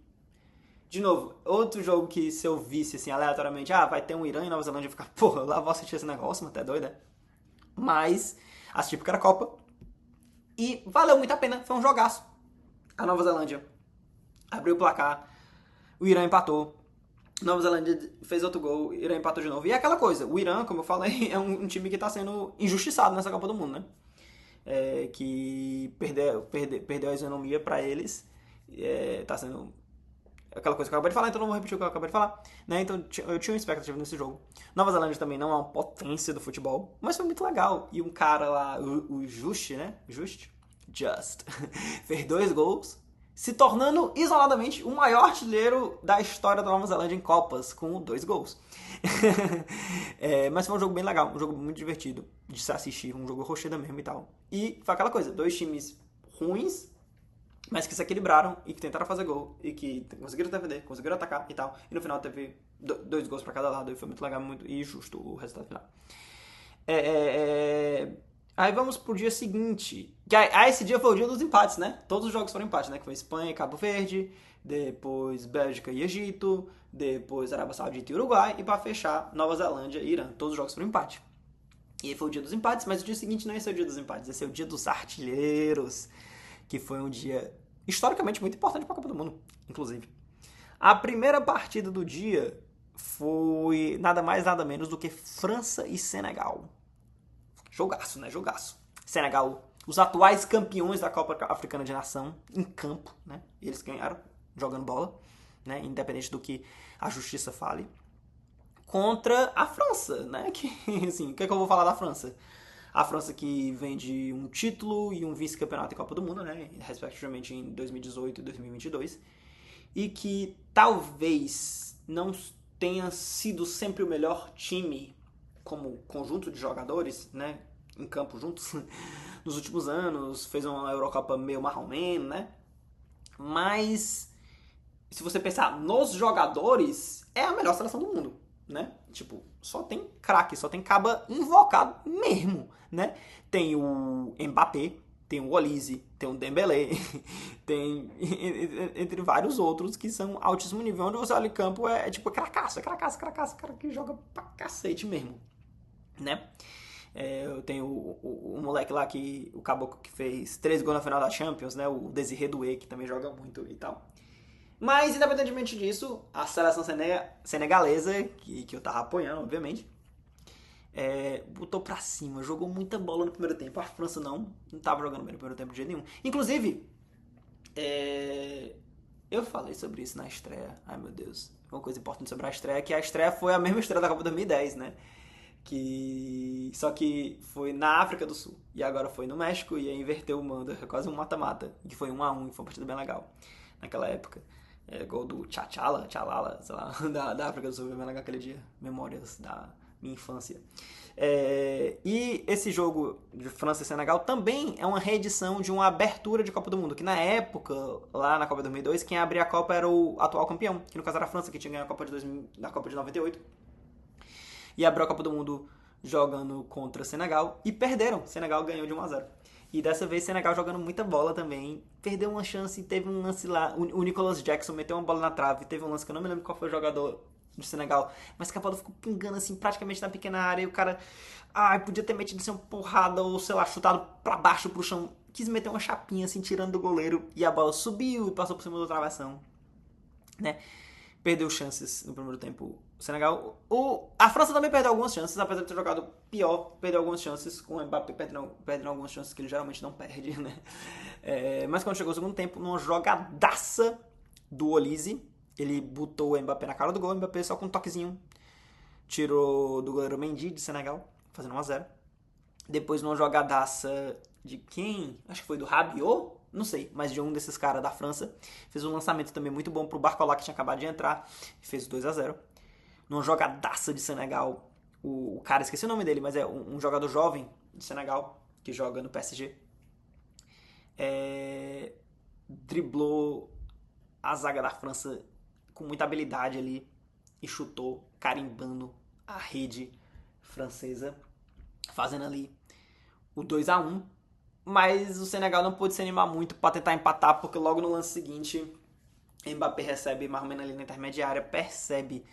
[SPEAKER 1] de novo, outro jogo que se eu visse assim aleatoriamente, vai ter um Irã e Nova Zelândia, eu ia ficar, porra, lá vou assistir esse negócio, mas até doido, né? Mas assisti porque era Copa. E valeu muito a pena, foi um jogaço. A Nova Zelândia abriu o placar, o Irã empatou, Nova Zelândia fez outro gol, o Irã empatou de novo. E é aquela coisa, o Irã, como eu falei, é um time que está sendo injustiçado nessa Copa do Mundo, né? Que perdeu a isonomia para eles. Tá sendo aquela coisa que eu acabei de falar, então não vou repetir o que eu acabei de falar. Né? Então eu tinha uma expectativa nesse jogo. Nova Zelândia também não é uma potência do futebol, mas foi muito legal. E um cara lá, o Just, né? Just fez 2 gols, se tornando isoladamente o maior artilheiro da história da Nova Zelândia em Copas, com 2 gols. Mas foi um jogo bem legal, um jogo muito divertido de se assistir, um jogo rocheda mesmo e tal. E foi aquela coisa, 2 times ruins, mas que se equilibraram e que tentaram fazer gol e que conseguiram defender, conseguiram atacar e tal. E no final teve 2 gols pra cada lado e foi muito legal muito, e justo o resultado final. Aí vamos pro dia seguinte. Esse dia foi o dia dos empates, né? Todos os jogos foram empates, né? Que foi Espanha e Cabo Verde, depois Bélgica e Egito, depois Arábia Saudita e Uruguai, e pra fechar, Nova Zelândia e Irã. Todos os jogos foram empate. E aí foi o dia dos empates, mas o dia seguinte não ia ser o dia dos empates, ia ser o dia dos artilheiros, que foi um dia historicamente muito importante pra Copa do Mundo, inclusive. A primeira partida do dia foi nada mais, nada menos do que França e Senegal. Jogaço, né? Jogaço. Senegal, os atuais campeões da Copa Africana de Nação, em campo, né? Eles ganharam, jogando bola, né? Independente do que a justiça fale. Contra a França, né? Que, assim, o que é que eu vou falar da França? A França que vem de um título e um vice-campeonato em Copa do Mundo, né? Respectivamente em 2018 e 2022. E que talvez não tenha sido sempre o melhor time como conjunto de jogadores, né, em campo juntos, nos últimos anos, fez uma Eurocopa meio marromeno, né, mas se você pensar nos jogadores, é a melhor seleção do mundo, né, tipo, só tem craque, só tem caba invocado mesmo, né, tem o Mbappé, tem o Olise, tem o Dembélé, tem entre vários outros que são altíssimo nível, onde você olha em campo tipo cracaço, cara que joga pra cacete mesmo, né? Eu tenho o moleque lá, o caboclo que fez 3 gols na final da Champions, né? O Desiré Doué, que também joga muito e tal. Mas, independentemente disso, a seleção senegalesa, que eu tava apoiando, obviamente, botou pra cima, jogou muita bola no primeiro tempo. A França não tava jogando bem no primeiro tempo de jeito nenhum. Inclusive, eu falei sobre isso na estreia. Ai, meu Deus. Uma coisa importante sobre a estreia é que a estreia foi a mesma estreia da Copa 2010, né? Só que foi na África do Sul. E agora foi no México e aí inverteu o mando. É quase um mata-mata. Que foi 1-1 e foi uma partida bem legal. Naquela época. Gol do Tchalala, sei lá, da África do Sul. Foi bem legal aquele dia. Memórias da minha infância. E esse jogo de França e Senegal também é uma reedição de uma abertura de Copa do Mundo, que na época, lá na Copa de 2002, quem abria a Copa era o atual campeão, que no caso era a França, que tinha ganho a Copa na Copa de 98, e abriu a Copa do Mundo jogando contra Senegal, e perderam. Senegal ganhou de 1-0. E dessa vez Senegal jogando muita bola também, perdeu uma chance, teve um lance lá, o Nicolas Jackson meteu uma bola na trave, teve um lance que eu não me lembro qual foi o jogador do Senegal, mas que a bola ficou pingando assim praticamente na pequena área e o cara podia ter metido assim uma porrada ou sei lá, chutado pra baixo pro chão, quis meter uma chapinha assim tirando do goleiro e a bola subiu e passou por cima do travessão, né? Perdeu chances no primeiro tempo o Senegal. A França também perdeu algumas chances, apesar de ter jogado pior, perdeu algumas chances, com o Mbappé perdendo algumas chances que ele geralmente não perde, né? Mas quando chegou o segundo tempo, numa jogadaça do Olise, ele botou o Mbappé na cara do gol, o Mbappé só com um toquezinho tirou do goleiro Mendy de Senegal, fazendo 1-0. Depois numa jogadaça de quem? Acho que foi do Rabiot, não sei, mas de um desses caras da França. Fez um lançamento também muito bom pro Barcola, que tinha acabado de entrar, e fez 2-0. Numa jogadaça de Senegal, o cara, esqueci o nome dele, mas é um jogador jovem de Senegal, que joga no PSG, driblou a zaga da França com muita habilidade ali e chutou, carimbando a rede francesa, fazendo ali o 2-1. Mas o Senegal não pôde se animar muito para tentar empatar, porque logo no lance seguinte, Mbappé recebe mais ou menos ali na intermediária, percebe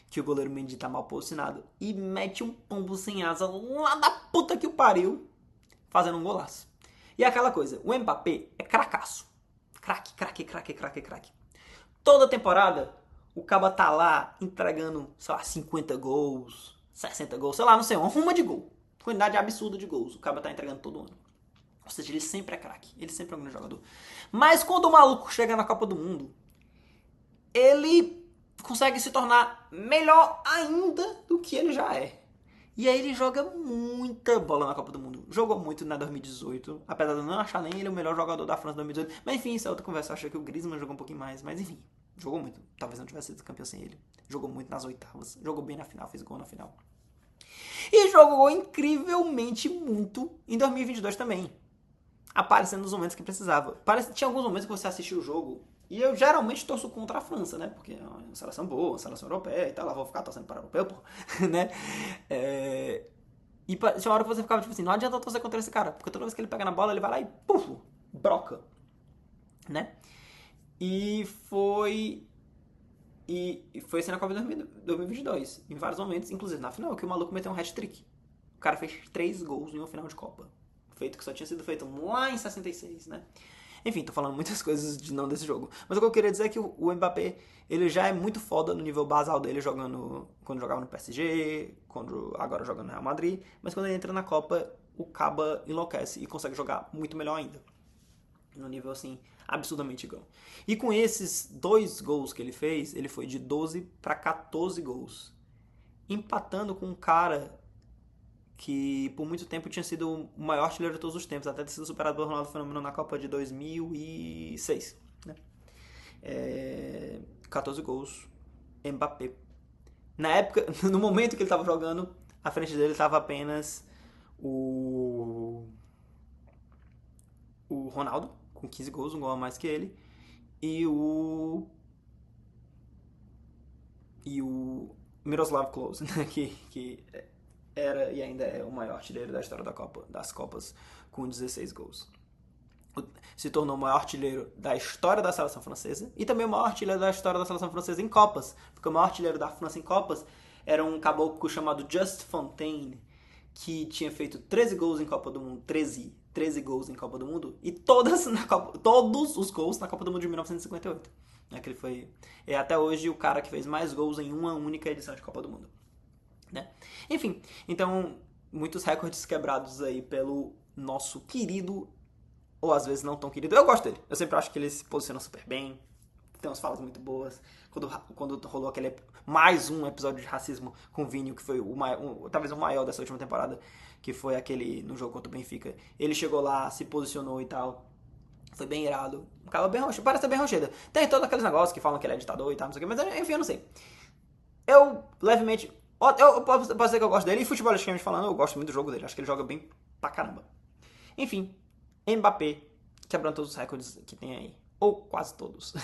[SPEAKER 1] que o goleiro Mendy tá mal posicionado e mete um pombo sem asa lá da puta que o pariu, fazendo um golaço. E é aquela coisa, o Mbappé é cracaço. Craque. Toda temporada, o Caba tá lá entregando, sei lá, 50 gols, 60 gols, sei lá, não sei, uma ruma de gol. Quantidade absurda de gols. O Caba tá entregando todo ano. Ou seja, ele sempre é craque. Ele sempre é um grande jogador. Mas quando o maluco chega na Copa do Mundo, ele consegue se tornar melhor ainda do que ele já é. E aí ele joga muita bola na Copa do Mundo. Jogou muito na 2018, apesar de eu não achar nem ele o melhor jogador da França em 2018. Mas enfim, isso é outra conversa. Eu achei que o Griezmann jogou um pouquinho mais. Mas enfim, jogou muito. Talvez não tivesse sido campeão sem ele. Jogou muito nas oitavas. Jogou bem na final, fez gol na final. E jogou incrivelmente muito em 2022 também. Aparecendo nos momentos que precisava. Tinha alguns momentos que você assistiu o jogo, e eu geralmente torço contra a França, né? Porque é uma seleção boa, uma seleção europeia e tal, lá vou ficar torcendo para o europeu, pô, né? E tinha uma hora que você ficava tipo assim, não adianta torcer contra esse cara, porque toda vez que ele pega na bola, ele vai lá e puf, broca, né? E foi assim na Copa de 2022, em vários momentos, inclusive na final, que o maluco meteu um hat-trick. O cara fez 3 gols em uma final de Copa. Feito que só tinha sido feito lá em 66, né? Enfim, tô falando muitas coisas não desse jogo. Mas o que eu queria dizer é que o Mbappé, ele já é muito foda no nível basal dele, quando jogava no PSG, agora jogando no Real Madrid. Mas quando ele entra na Copa, o Caba enlouquece e consegue jogar muito melhor ainda. No nível, assim, absurdamente igual. E com esses 2 gols que ele fez, ele foi de 12 para 14 gols. Empatando com um cara que por muito tempo tinha sido o maior artilheiro de todos os tempos, até ter sido superado pelo Ronaldo Fenômeno na Copa de 2006. Né? 14 gols, Mbappé. Na época, no momento que ele estava jogando, à frente dele estava apenas o Ronaldo, com 15 gols, um gol a mais que ele, e o Miroslav Klose, né? que era e ainda é o maior artilheiro da história das Copas, com 16 gols. Se tornou o maior artilheiro da história da seleção francesa e também o maior artilheiro da história da seleção francesa em Copas, porque o maior artilheiro da França em Copas era um caboclo chamado Just Fontaine, que tinha feito 13 gols em Copa do Mundo, 13 gols em Copa do Mundo, e todos os gols na Copa do Mundo de 1958. Que ele foi até hoje o cara que fez mais gols em uma única edição de Copa do Mundo. Né? Enfim, então muitos recordes quebrados aí pelo nosso querido, ou às vezes não tão querido. Eu gosto dele, eu sempre acho que ele se posiciona super bem, tem umas falas muito boas. Quando rolou aquele mais um episódio de racismo com o Vini, que foi talvez o maior dessa última temporada, que foi aquele no jogo contra o Benfica. Ele chegou lá, se posicionou e tal. Foi bem irado. O cara bem rochedo. Parece bem rochedo. Tem todos aqueles negócios que falam que ele é ditador e tal, não sei o que, mas enfim, eu não sei. Eu, levemente. Eu posso dizer que eu gosto dele, e futebolisticamente falando, eu gosto muito do jogo dele. Acho que ele joga bem pra caramba. Enfim, Mbappé quebrando todos os recordes que tem aí. Ou quase todos.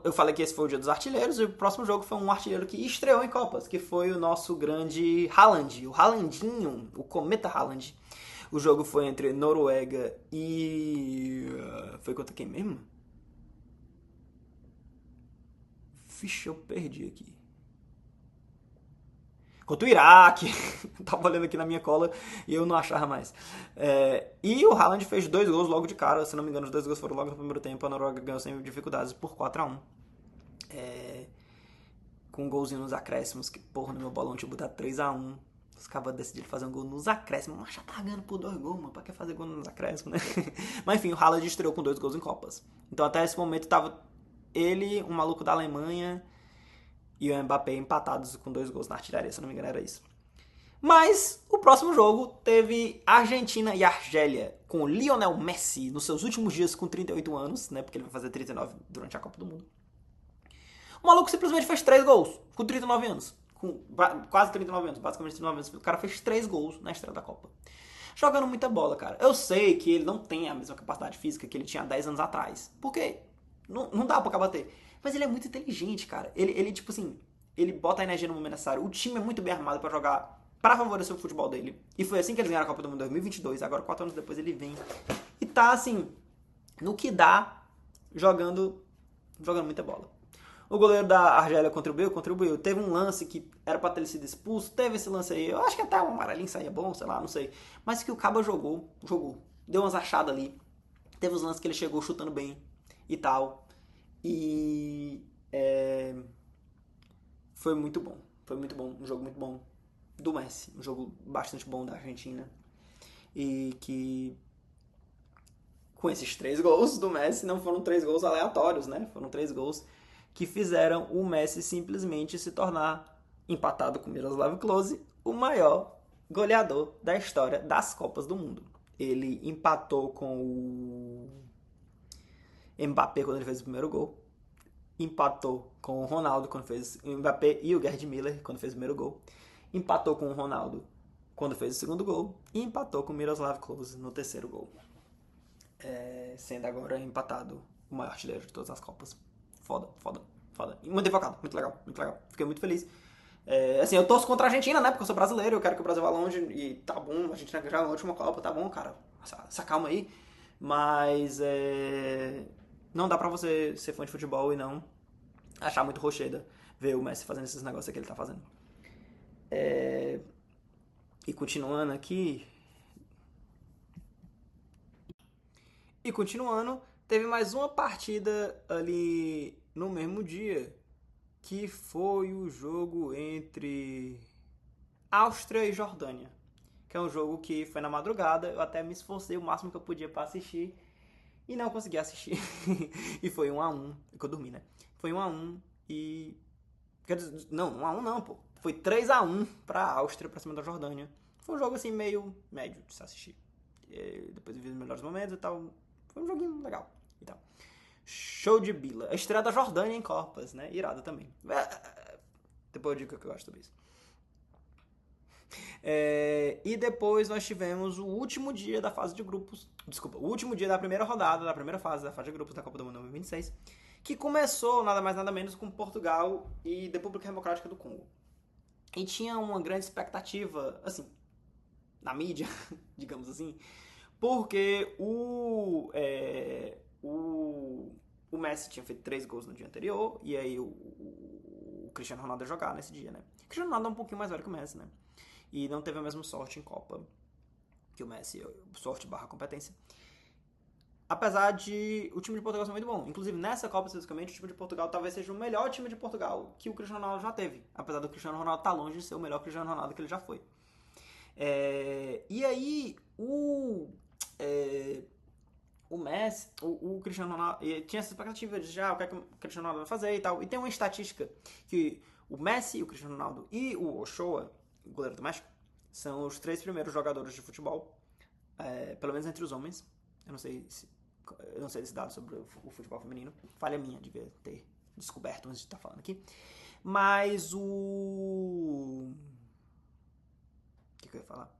[SPEAKER 1] Eu falei que esse foi o dia dos artilheiros, e o próximo jogo foi um artilheiro que estreou em Copas, que foi o nosso grande Haaland, o Haalandinho, o Cometa Haaland. O jogo foi entre Noruega e... Foi contra quem mesmo? Vixe, eu perdi aqui. Contra o Iraque. Tava olhando aqui na minha cola e eu não achava mais. E o Haaland fez 2 gols logo de cara. Se não me engano, os 2 gols foram logo no primeiro tempo. A Noruega ganhou sem dificuldades por 4-1. Com um golzinho nos acréscimos. Que porra, no meu bolão tinha botado 3-1. Os cabas decidiram fazer um gol nos acréscimos. Mas já tá ganhando por 2 gols, mano. Pra que fazer gol nos acréscimos, né? Mas enfim, o Haaland estreou com 2 gols em Copas. Então até esse momento tava ele, um maluco da Alemanha, e o Mbappé empatados com 2 gols na artilharia, se não me engano era isso. Mas o próximo jogo teve Argentina e Argélia, com Lionel Messi nos seus últimos dias com 38 anos, né? Porque ele vai fazer 39 durante a Copa do Mundo. O maluco simplesmente fez 3 gols com 39 anos. Com quase 39 anos, basicamente 39 anos. O cara fez 3 gols na estreia da Copa. Jogando muita bola, cara. Eu sei que ele não tem a mesma capacidade física que ele tinha 10 anos atrás. Por quê? Não dá pra acabar bater. Mas ele é muito inteligente, cara. Ele, tipo assim, ele bota a energia no momento necessário. O time é muito bem armado pra jogar, pra favorecer o futebol dele. E foi assim que eles ganharam a Copa do Mundo em 2022. Agora, 4 anos depois, ele vem e tá, assim, no que dá, jogando muita bola. O goleiro da Argélia contribuiu. Teve um lance que era pra ter ele sido expulso. Teve esse lance aí. Eu acho que até o amarelinho saía bom, sei lá, não sei. Mas que o Caba jogou. Deu umas achadas ali. Teve os lances que ele chegou chutando bem e tal. E foi muito bom. Foi muito bom. Um jogo muito bom do Messi. Um jogo bastante bom da Argentina. E que com esses 3 gols do Messi não foram 3 gols aleatórios, né? Foram 3 gols que fizeram o Messi simplesmente se tornar, empatado com Miroslav Klose, o maior goleador da história das Copas do Mundo. Ele empatou com o Mbappé quando ele fez o primeiro gol. Empatou com o Ronaldo quando fez o Mbappé e o Gerd Miller quando fez o primeiro gol. Empatou com o Ronaldo quando fez o segundo gol. E empatou com o Miroslav Klose no terceiro gol. Sendo agora empatado o maior artilheiro de todas as Copas. Foda. E muito invocado, muito legal. Fiquei muito feliz. Assim, eu torço contra a Argentina, né? Porque eu sou brasileiro, eu quero que o Brasil vá longe. E tá bom, a Argentina já na última Copa, tá bom, cara. Se acalma aí. Mas não dá pra você ser fã de futebol e não achar muito rocheda ver o Messi fazendo esses negócios que ele tá fazendo. E continuando aqui. Teve mais uma partida ali no mesmo dia, que foi o jogo entre Áustria e Jordânia, que é um jogo que foi na madrugada. Eu até me esforcei o máximo que eu podia pra assistir e não consegui assistir. E foi 1-1, que eu dormi, né? Foi 1-1 e... Não, 1-1 não, pô. Foi 3-1 pra Áustria, pra cima da Jordânia. Foi um jogo assim meio médio de se assistir. Depois eu vi os melhores momentos e tal. Foi um joguinho legal e tal. Show de bila. A estreia da Jordânia em Copas, né? Irada também. Depois eu digo o que eu gosto sobre isso. E depois nós tivemos o último dia da fase de grupos. Desculpa, o último dia da primeira rodada, da primeira fase da fase de grupos da Copa do Mundo 2026. Que começou nada mais nada menos com Portugal e República Democrática do Congo. E tinha uma grande expectativa, assim, na mídia, digamos assim, porque o Messi tinha feito 3 gols no dia anterior, e aí o Cristiano Ronaldo ia jogar nesse dia, né? O Cristiano Ronaldo é um pouquinho mais velho que o Messi, né? E não teve a mesma sorte em Copa que o Messi, sorte barra competência. Apesar de o time de Portugal ser muito bom. Inclusive, nessa Copa, especificamente, o time de Portugal talvez seja o melhor time de Portugal que o Cristiano Ronaldo já teve. Apesar do Cristiano Ronaldo estar longe de ser o melhor Cristiano Ronaldo que ele já foi. E aí, o o Messi, o Cristiano Ronaldo, e tinha essa expectativa de já o que, é que o Cristiano Ronaldo vai fazer e tal. E tem uma estatística que o Messi, o Cristiano Ronaldo e o Ochoa, o goleiro do México, são os 3 primeiros jogadores de futebol, pelo menos entre os homens. Eu não sei desse dado sobre o futebol feminino. Falha minha, devia ter descoberto antes de estar falando aqui. Mas o que eu ia falar?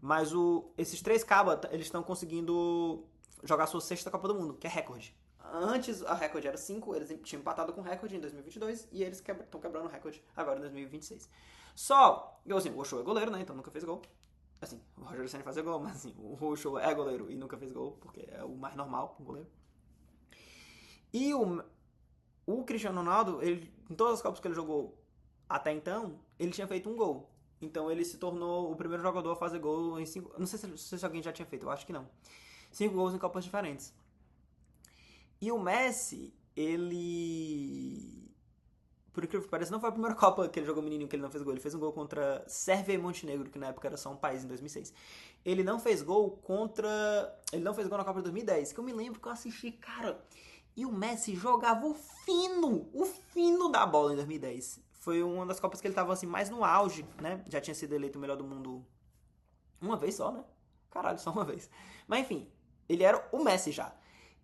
[SPEAKER 1] Mas esses 3 cabas, eles estão conseguindo jogar a sua sexta Copa do Mundo, que é recorde. Antes a recorde era 5, eles tinham empatado com o recorde em 2022 e eles estão quebrando o recorde agora em 2026. Só, assim, o Ochoa é goleiro, né? Então nunca fez gol. Assim, o Rogério Ceni fazia gol, mas assim, o Ochoa é goleiro e nunca fez gol, porque é o mais normal, o goleiro. E o Cristiano Ronaldo, em todas as Copas que ele jogou até então, ele tinha feito um gol. Então ele se tornou o primeiro jogador a fazer gol em 5. Não sei se alguém já tinha feito, eu acho que não. 5 gols em Copas diferentes. E o Messi, ele. Por incrível que pareça, não foi a primeira Copa que ele jogou menino que ele não fez gol. Ele fez um gol contra Sérvia e Montenegro, que na época era só um país, em 2006. Ele não fez gol contra. Ele não fez gol na Copa de 2010, que eu me lembro que eu assisti, cara. E o Messi jogava o fino da bola em 2010. Foi uma das Copas que ele tava assim mais no auge, né? Já tinha sido eleito o melhor do mundo uma vez só, né? Caralho, só uma vez. Mas enfim, ele era o Messi já.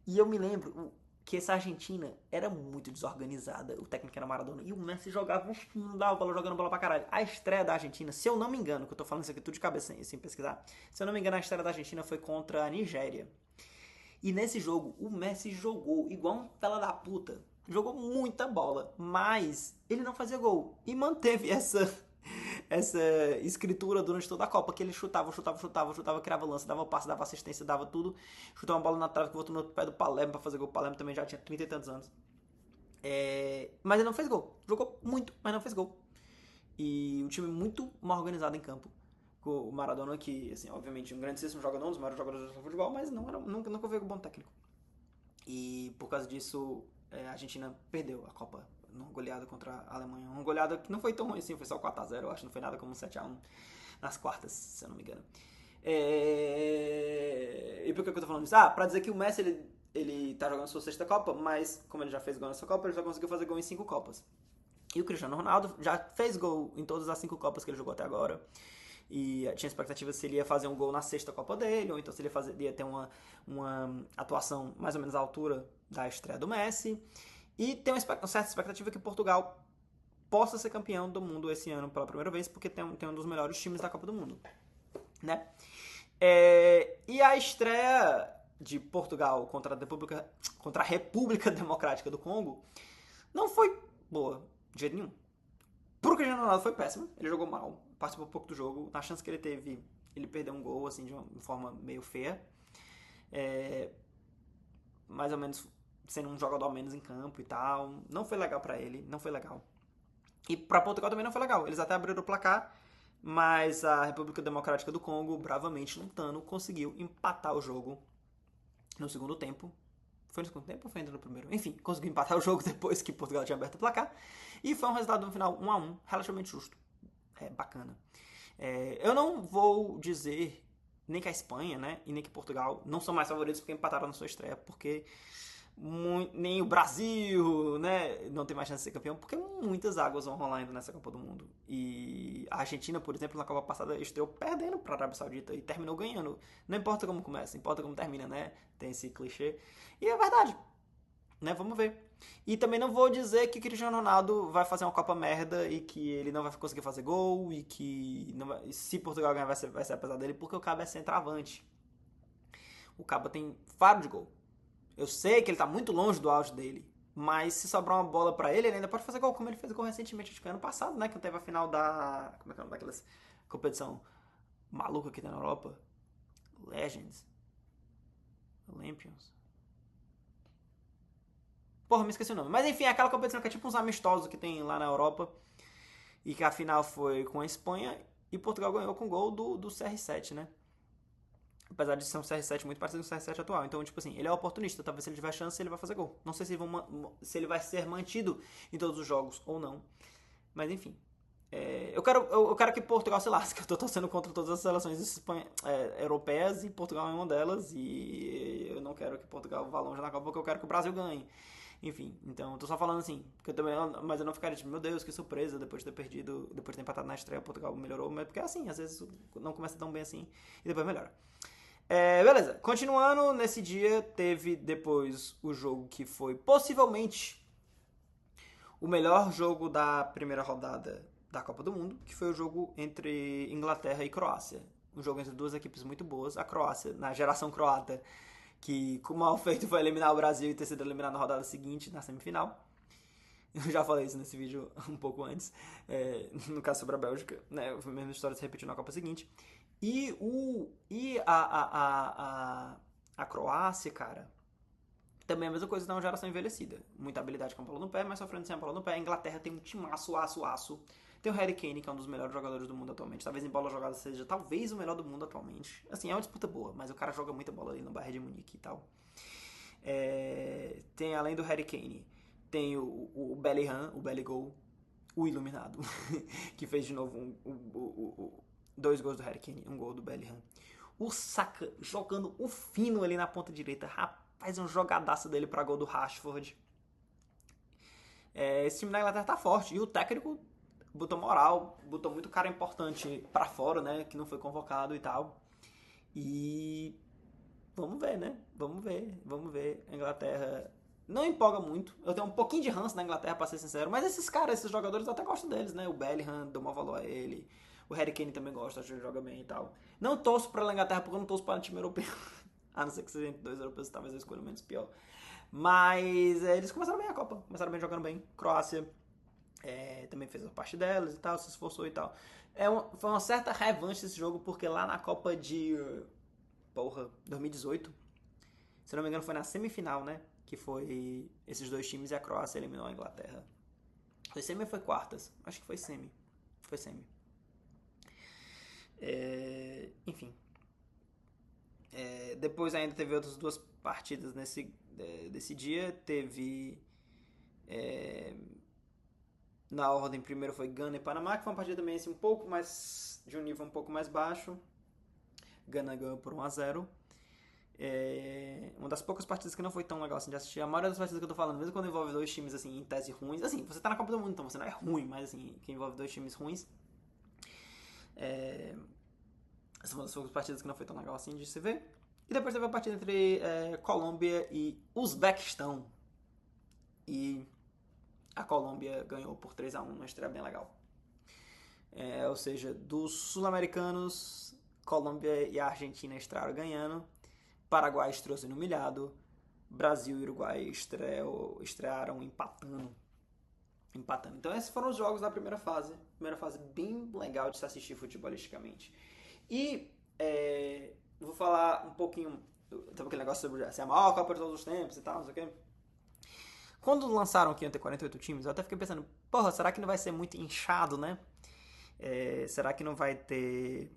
[SPEAKER 1] E eu me lembro que essa Argentina era muito desorganizada. O técnico era Maradona. E o Messi jogava o fino da bola, jogando bola pra caralho. A estreia da Argentina, se eu não me engano, que eu tô falando isso aqui tudo de cabeça sem pesquisar. Se eu não me engano, a estreia da Argentina foi contra a Nigéria. E nesse jogo, o Messi jogou igual um fela da puta. Jogou muita bola, mas ele não fazia gol. E manteve essa escritura durante toda a Copa, que ele chutava, criava lança, dava passe, dava assistência, dava tudo. Chutou uma bola na trave que voltou no pé do Palermo pra fazer gol. O Palermo também já tinha 30 e tantos anos. Mas ele não fez gol. Jogou muito, mas não fez gol. E o time muito mal organizado em campo. Com o Maradona, que, assim, obviamente, um grandíssimo jogador, um dos maiores jogadores do futebol, mas nunca veio com bom técnico. E por causa disso, a Argentina perdeu a Copa numa goleada contra a Alemanha. Uma goleada que não foi tão ruim assim, foi só 4-0, eu acho, não foi nada como 7-1 nas quartas, se eu não me engano. E por que eu tô falando isso? Pra dizer que o Messi, ele tá jogando sua sexta Copa, mas como ele já fez gol nessa Copa, ele já conseguiu fazer gol em 5 Copas. E o Cristiano Ronaldo já fez gol em todas as 5 Copas que ele jogou até agora. E tinha expectativa se ele ia fazer um gol na sexta Copa dele, ou então se ele ia ter uma atuação mais ou menos à altura da estreia do Messi. E tem uma certa expectativa que Portugal possa ser campeão do mundo esse ano pela primeira vez, porque tem um dos melhores times da Copa do Mundo, né? E a estreia de Portugal contra a República Democrática do Congo não foi boa, de jeito nenhum. Pro Cristiano Ronaldo foi péssimo, ele jogou mal, participou pouco do jogo. Na chance que ele teve, ele perdeu um gol, assim, de uma forma meio feia. Mais ou menos sendo um jogador a menos em campo e tal. Não foi legal pra ele, não foi legal. E pra Portugal também não foi legal. Eles até abriram o placar, mas a República Democrática do Congo, bravamente lutando, conseguiu empatar o jogo no segundo tempo. Foi no segundo tempo ou foi ainda no primeiro? Enfim, conseguiu empatar o jogo depois que Portugal tinha aberto o placar. E foi um resultado no final 1-1, relativamente justo. Bacana. Eu não vou dizer nem que a Espanha, né, e nem que Portugal não são mais favoritos porque empataram na sua estreia, porque nem o Brasil, né, não tem mais chance de ser campeão, porque muitas águas vão rolar ainda nessa Copa do Mundo. E a Argentina, por exemplo, na Copa passada estreou perdendo para a Arábia Saudita e terminou ganhando. Não importa como começa, importa como termina, né? Tem esse clichê. E é verdade, né? Vamos ver. E também não vou dizer que Cristiano Ronaldo vai fazer uma Copa merda e que ele não vai conseguir fazer gol e que não vai, se Portugal ganhar vai ser apesar dele, porque o Cabo é centroavante. O Cabo tem faro de gol. Eu sei que ele tá muito longe do auge dele, mas se sobrar uma bola pra ele, ele ainda pode fazer gol, como ele fez gol recentemente, acho que ano passado, né? Que teve a final da... Como é que é o nome daquelas competição maluca aqui na Europa? Legends. Olympians. Porra, me esqueci o nome. Mas enfim, é aquela competição que é tipo uns amistosos que tem lá na Europa. E que a final foi com a Espanha e Portugal ganhou com o gol do CR7, né? Apesar de ser um CR7 muito parecido com o CR7 atual. Então, tipo assim, ele é oportunista. Talvez se ele tiver chance, ele vai fazer gol. Não sei se ele vai ser mantido em todos os jogos ou não. Mas enfim. Eu quero que Portugal se lasque. Eu tô torcendo contra todas as seleções europeias e Portugal é uma delas. E eu não quero que Portugal vá longe na Copa porque eu quero que o Brasil ganhe. Enfim, então eu tô só falando assim. Porque eu também, mas eu não ficaria tipo, meu Deus, que surpresa, depois de ter perdido, depois de ter empatado na estreia, Portugal melhorou. Mas porque é assim, às vezes não começa tão bem assim e depois melhora. Beleza, continuando, nesse dia teve depois o jogo que foi possivelmente o melhor jogo da primeira rodada da Copa do Mundo, que foi o jogo entre Inglaterra e Croácia. Um jogo entre duas equipes muito boas. A Croácia, na geração croata, que com mal feito foi eliminar o Brasil e ter sido eliminado na rodada seguinte, na semifinal. Eu já falei isso nesse vídeo um pouco antes, no caso sobre a Bélgica, né? A mesma história se repetiu na Copa seguinte. A Croácia, cara, também é a mesma coisa da uma geração envelhecida. Muita habilidade com a bola no pé, mas sofrendo sem a bola no pé. A Inglaterra tem um timaço, aço. Tem o Harry Kane, que é um dos melhores jogadores do mundo atualmente. Talvez em bola jogada seja talvez o melhor do mundo atualmente. Assim, é uma disputa boa, mas o cara joga muita bola ali no Bayern de Munique e tal. Tem, além do Harry Kane, tem o Bellingham, o Belligol, o Iluminado, que fez de novo dois gols do Harry Kane, um gol do Bellingham. O Saka jogando o fino ali na ponta direita. Rapaz, um jogadaço dele pra gol do Rashford. Esse time da Inglaterra tá forte. E o técnico botou moral, botou muito cara importante pra fora, né? Que não foi convocado e tal. E vamos ver, né? Vamos ver. A Inglaterra não empolga muito. Eu tenho um pouquinho de ranço na Inglaterra, pra ser sincero. Mas esses caras, esses jogadores, eu até gosto deles, né? O Bellingham, dou maior valor a ele. O Harry Kane também gosta, acho que ele joga bem e tal. Não torço pra Inglaterra porque eu não torço para um time europeu. A não ser que sejam dois europeus, talvez eu escolha o menos pior. Mas eles começaram bem a Copa. Começaram bem jogando bem. Croácia também fez a parte delas e tal, se esforçou e tal. Foi uma certa revanche esse jogo, porque lá na Copa de 2018, se não me engano foi na semifinal, né? Que foi esses dois times e a Croácia eliminou a Inglaterra. Foi semi ou foi quartas? Acho que foi semi. Foi semi. Enfim. Depois ainda teve outras duas partidas desse dia. Teve na ordem, primeiro foi Gana e Panamá, que foi uma partida também assim, um pouco mais de um nível um pouco mais baixo. Gana ganhou por 1-0. Uma das poucas partidas que não foi tão legal assim de assistir. A maioria das partidas que eu tô falando, mesmo quando envolve dois times assim, em tese ruins, assim, você tá na Copa do Mundo, então você não é ruim, mas assim, que envolve dois times ruins. Essa foi uma das poucas partidas que não foi tão legal assim de se ver. E depois teve a partida entre Colômbia e Uzbequistão. E a Colômbia ganhou por 3-1, uma estreia bem legal. Ou seja, dos sul-americanos, Colômbia e a Argentina estrearam ganhando. Paraguai estreou sendo humilhado. Brasil e Uruguai estrearam empatando. Então esses foram os jogos da primeira fase. Primeira fase bem legal de se assistir futebolisticamente. E vou falar um pouquinho sobre aquele negócio sobre se é a maior Copa de todos os tempos e tal, não sei o quê. Quando lançaram que iam ter 48 times, eu até fiquei pensando, porra, será que não vai ser muito inchado, né? Será que não vai ter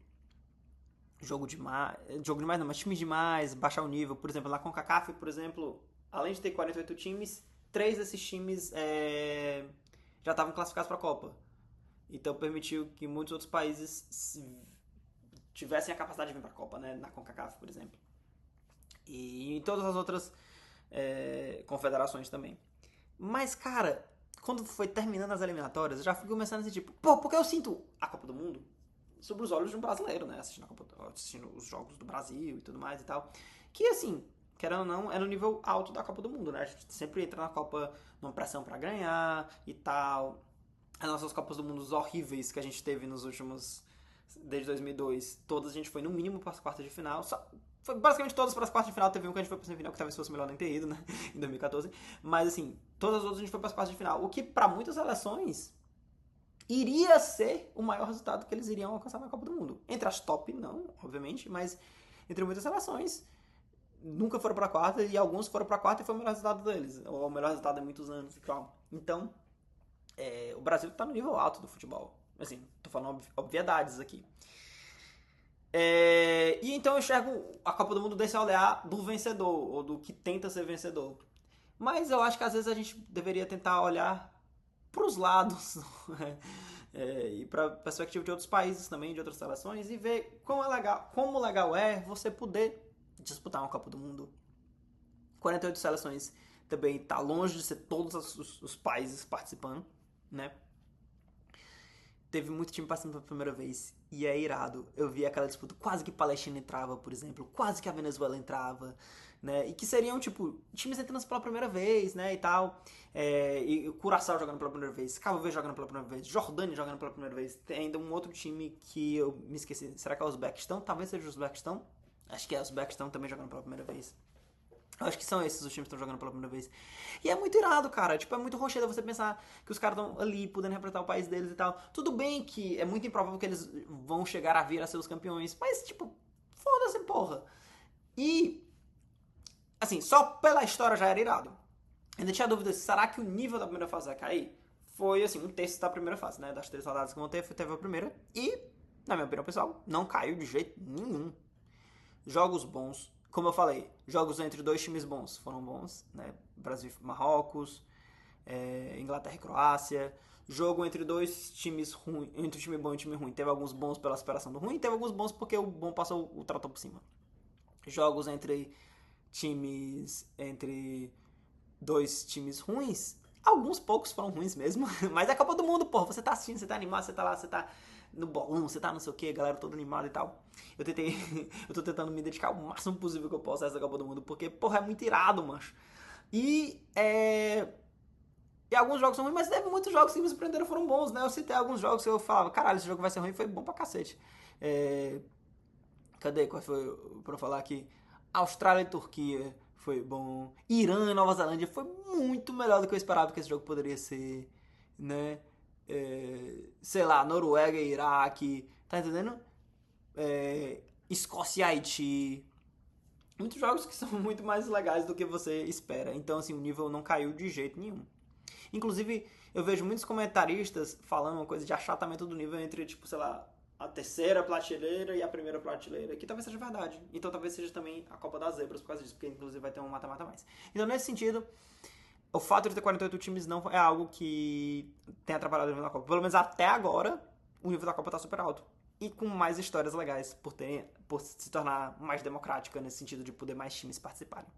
[SPEAKER 1] jogo demais não, mas time demais, baixar o nível? Por exemplo, na CONCACAF, por exemplo, além de ter 48 times, 3 desses times já estavam classificados para a Copa. Então permitiu que muitos outros países tivessem a capacidade de vir para a Copa, né? Na CONCACAF, por exemplo. E em todas as outras confederações também. Mas, cara, quando foi terminando as eliminatórias, eu já fui começando a tipo, porque eu sinto a Copa do Mundo sobre os olhos de um brasileiro, né? Assistindo os jogos do Brasil e tudo mais e tal. Que, assim, querendo ou não, é no nível alto da Copa do Mundo, né? A gente sempre entra na Copa numa pressão pra ganhar e tal. As nossas Copas do Mundo horríveis que a gente teve nos últimos... Desde 2002, todas a gente foi no mínimo para as quartas de final. Foi basicamente todas para as quartas de final. Teve um que a gente foi para a semifinal, que talvez fosse melhor nem ter ido, né? Em 2014. Mas, assim, todas as outras a gente foi para as quartas de final. O que, para muitas seleções, iria ser o maior resultado que eles iriam alcançar na Copa do Mundo. Entre as top, não, obviamente, mas entre muitas seleções, nunca foram para a quarta e alguns foram para a quarta e foi o melhor resultado deles. Ou o melhor resultado em muitos anos e tal. Então, o Brasil está no nível alto do futebol. Assim, tô falando obviedades aqui. E então eu enxergo a Copa do Mundo desse olhar do vencedor, ou do que tenta ser vencedor. Mas eu acho que às vezes a gente deveria tentar olhar pros lados. e para perspectiva de outros países também, de outras seleções, e ver como legal é você poder disputar uma Copa do Mundo. 48 seleções também tá longe de ser todos os países participando, né? Teve muito time passando pela primeira vez e é irado. Eu vi aquela disputa, quase que Palestina entrava, por exemplo, quase que a Venezuela entrava, né? E que seriam, tipo, times entrando pela primeira vez, né, e tal. E o Curaçao jogando pela primeira vez, Cabo Verde jogando pela primeira vez, Jordânia jogando pela primeira vez. Tem ainda um outro time que eu me esqueci. Será que é o Uzbequistão? Talvez seja o Uzbequistão. Acho que é o Uzbequistão também jogando pela primeira vez. Eu acho que são esses os times que estão jogando pela primeira vez. E é muito irado, cara. Tipo, é muito rochedo você pensar que os caras estão ali, podendo representar o país deles e tal. Tudo bem que é muito improvável que eles vão chegar a vir a ser os campeões. Mas, tipo, foda-se, porra. E, assim, só pela história já era irado. Ainda tinha dúvida, será que o nível da primeira fase vai cair? Foi, assim, um terço da primeira fase, né? Das 3 rodadas que vão ter, teve a primeira. E, na minha opinião pessoal, não caiu de jeito nenhum. Jogos bons, como eu falei, jogos entre dois times bons foram bons, né? Brasil e Marrocos, Inglaterra e Croácia. Jogo entre dois times ruins, entre um time bom e um time ruim. Teve alguns bons pela superação do ruim, teve alguns bons porque o bom passou o trator por cima. Jogos entre dois times ruins, alguns poucos foram ruins mesmo, mas é a Copa do Mundo, porra. Você tá assistindo, você tá animado, você tá lá, você tá no bolão, você tá não sei o que, galera toda animada e tal. Eu tô tentando me dedicar o máximo possível que eu posso a essa Copa do Mundo, porque, porra, é muito irado, mancho. E alguns jogos são ruins, mas teve muitos jogos que me surpreenderam, foram bons, né? Eu citei alguns jogos que eu falava, caralho, esse jogo vai ser ruim, foi bom pra cacete. Cadê? Qual foi pra eu falar aqui? Austrália e Turquia foi bom. Irã e Nova Zelândia foi muito melhor do que eu esperava que esse jogo poderia ser, né? Sei lá, Noruega e Iraque, tá entendendo? Escócia e Haiti. Muitos jogos que são muito mais legais do que você espera. Então, assim, o nível não caiu de jeito nenhum. Inclusive, eu vejo muitos comentaristas falando uma coisa de achatamento do nível entre, tipo, sei lá, a terceira prateleira e a primeira prateleira, que talvez seja verdade. Então talvez seja também a Copa das Zebras por causa disso, porque inclusive vai ter um mata-mata mais. Então, nesse sentido, o fato de ter 48 times não é algo que tenha atrapalhado o nível da Copa. Pelo menos até agora, o nível da Copa tá super alto. E com mais histórias legais por se tornar mais democrática nesse sentido de poder mais times participarem.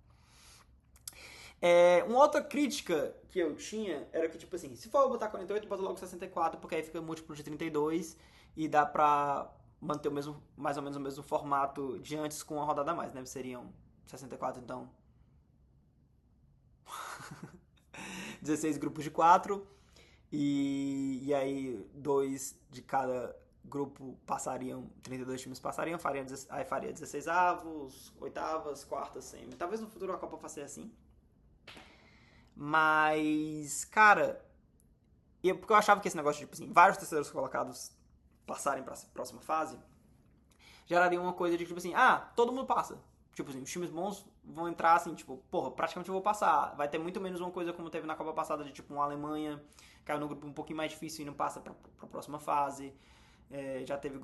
[SPEAKER 1] Uma outra crítica que eu tinha era que, tipo assim, se for botar 48, bota logo 64, porque aí fica múltiplo de 32 e dá pra manter o mesmo, mais ou menos o mesmo formato de antes com uma rodada a mais, né? Seriam 64, então 16 grupos de 4 e aí dois de cada grupo passariam, 32 times passariam, aí faria 16 avos, oitavas, quartas, semi. Talvez no futuro a Copa faça assim. Mas, cara, porque eu achava que esse negócio de, tipo assim, vários terceiros colocados passarem pra próxima fase, geraria uma coisa de, tipo assim, todo mundo passa. Tipo assim, os times bons vão entrar assim, tipo, porra, praticamente eu vou passar. Vai ter muito menos uma coisa como teve na Copa passada de, tipo, uma Alemanha, caiu num grupo um pouquinho mais difícil e não passa pra próxima fase. Já teve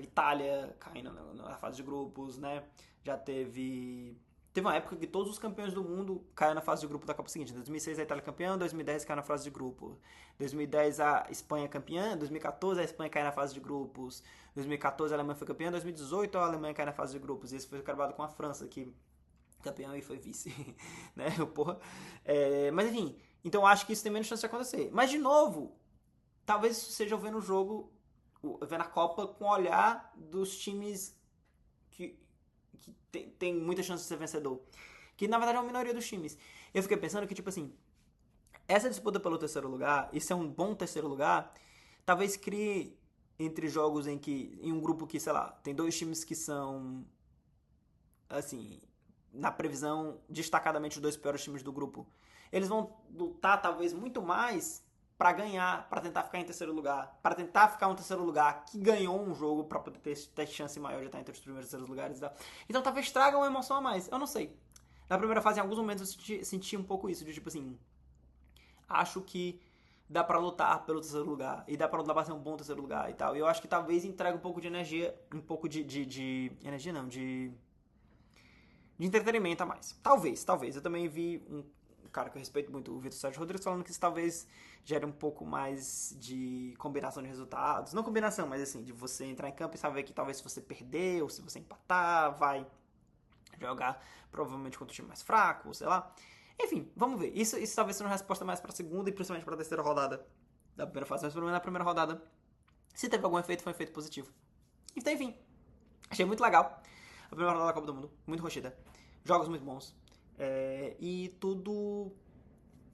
[SPEAKER 1] Itália caindo na fase de grupos, né? Já teve uma época que todos os campeões do mundo caíram na fase de grupo da Copa seguinte. Em 2006 a Itália campeã, 2010 caiu na fase de grupo. 2010 a Espanha campeã, 2014 a Espanha caiu na fase de grupos. 2014 a Alemanha foi campeã, 2018 a Alemanha caiu na fase de grupos. E esse foi acabado com a França, que campeão e foi vice, né? Porra. Mas enfim, então eu acho que isso tem menos chance de acontecer. Mas de novo, talvez isso seja vendo o jogo, vendo a Copa com o olhar dos times que tem muita chance de ser vencedor. Que na verdade é uma minoria dos times. Eu fiquei pensando que, tipo assim, essa disputa pelo terceiro lugar, isso é um bom terceiro lugar, talvez crie entre jogos em um grupo que, sei lá, tem dois times que são, assim, na previsão, destacadamente os dois piores times do grupo. Eles vão lutar talvez muito mais para ganhar, para tentar ficar em terceiro lugar, para tentar ficar em terceiro lugar que ganhou um jogo para poder ter chance maior de estar entre os primeiros e terceiros lugares. Então talvez traga uma emoção a mais, eu não sei. Na primeira fase, em alguns momentos, eu senti um pouco isso, de tipo assim, acho que dá pra lutar pelo terceiro lugar, e dá pra lutar pra ser um bom terceiro lugar e tal. E eu acho que talvez entregue um pouco de energia, um pouco de energia não, de entretenimento a mais. Talvez. Eu também vi cara que eu respeito muito, o Vitor Sérgio Rodrigues, falando que isso talvez gere um pouco mais de combinação de resultados. Não combinação, mas assim, de você entrar em campo e saber que talvez se você perder ou se você empatar, vai jogar provavelmente contra um time mais fraco, sei lá. Enfim, vamos ver. Isso talvez seja uma resposta mais pra segunda e principalmente pra terceira rodada da primeira fase. Mas pelo menos na primeira rodada, se teve algum efeito, foi um efeito positivo. Então, enfim, achei muito legal a primeira rodada da Copa do Mundo. Muito rochida. Jogos muito bons. E tudo.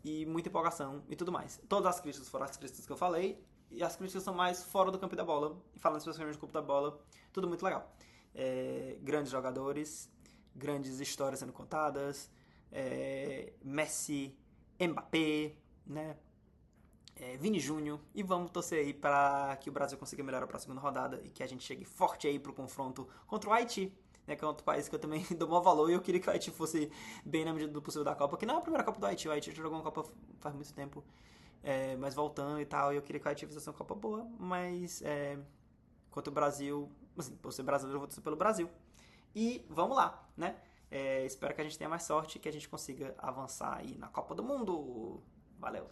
[SPEAKER 1] E muita empolgação e tudo mais. Todas as críticas foram as críticas que eu falei. E as críticas são mais fora do campo da bola. E falando especificamente do campo da bola, tudo muito legal. Grandes jogadores, grandes histórias sendo contadas. Messi, Mbappé, né? Vini Júnior. E vamos torcer aí para que o Brasil consiga melhorar para a segunda rodada e que a gente chegue forte aí pro confronto contra o Haiti, né, que é outro país que eu também dou maior valor e eu queria que o Haiti fosse bem na medida do possível da Copa, que não é a primeira Copa do Haiti, o Haiti já jogou uma Copa faz muito tempo, mas voltando e tal, e eu queria que o Haiti fizesse uma Copa boa, mas quanto o Brasil, assim, por ser brasileiro eu vou torcer pelo Brasil. E vamos lá, né? Espero que a gente tenha mais sorte e que a gente consiga avançar aí na Copa do Mundo. Valeu!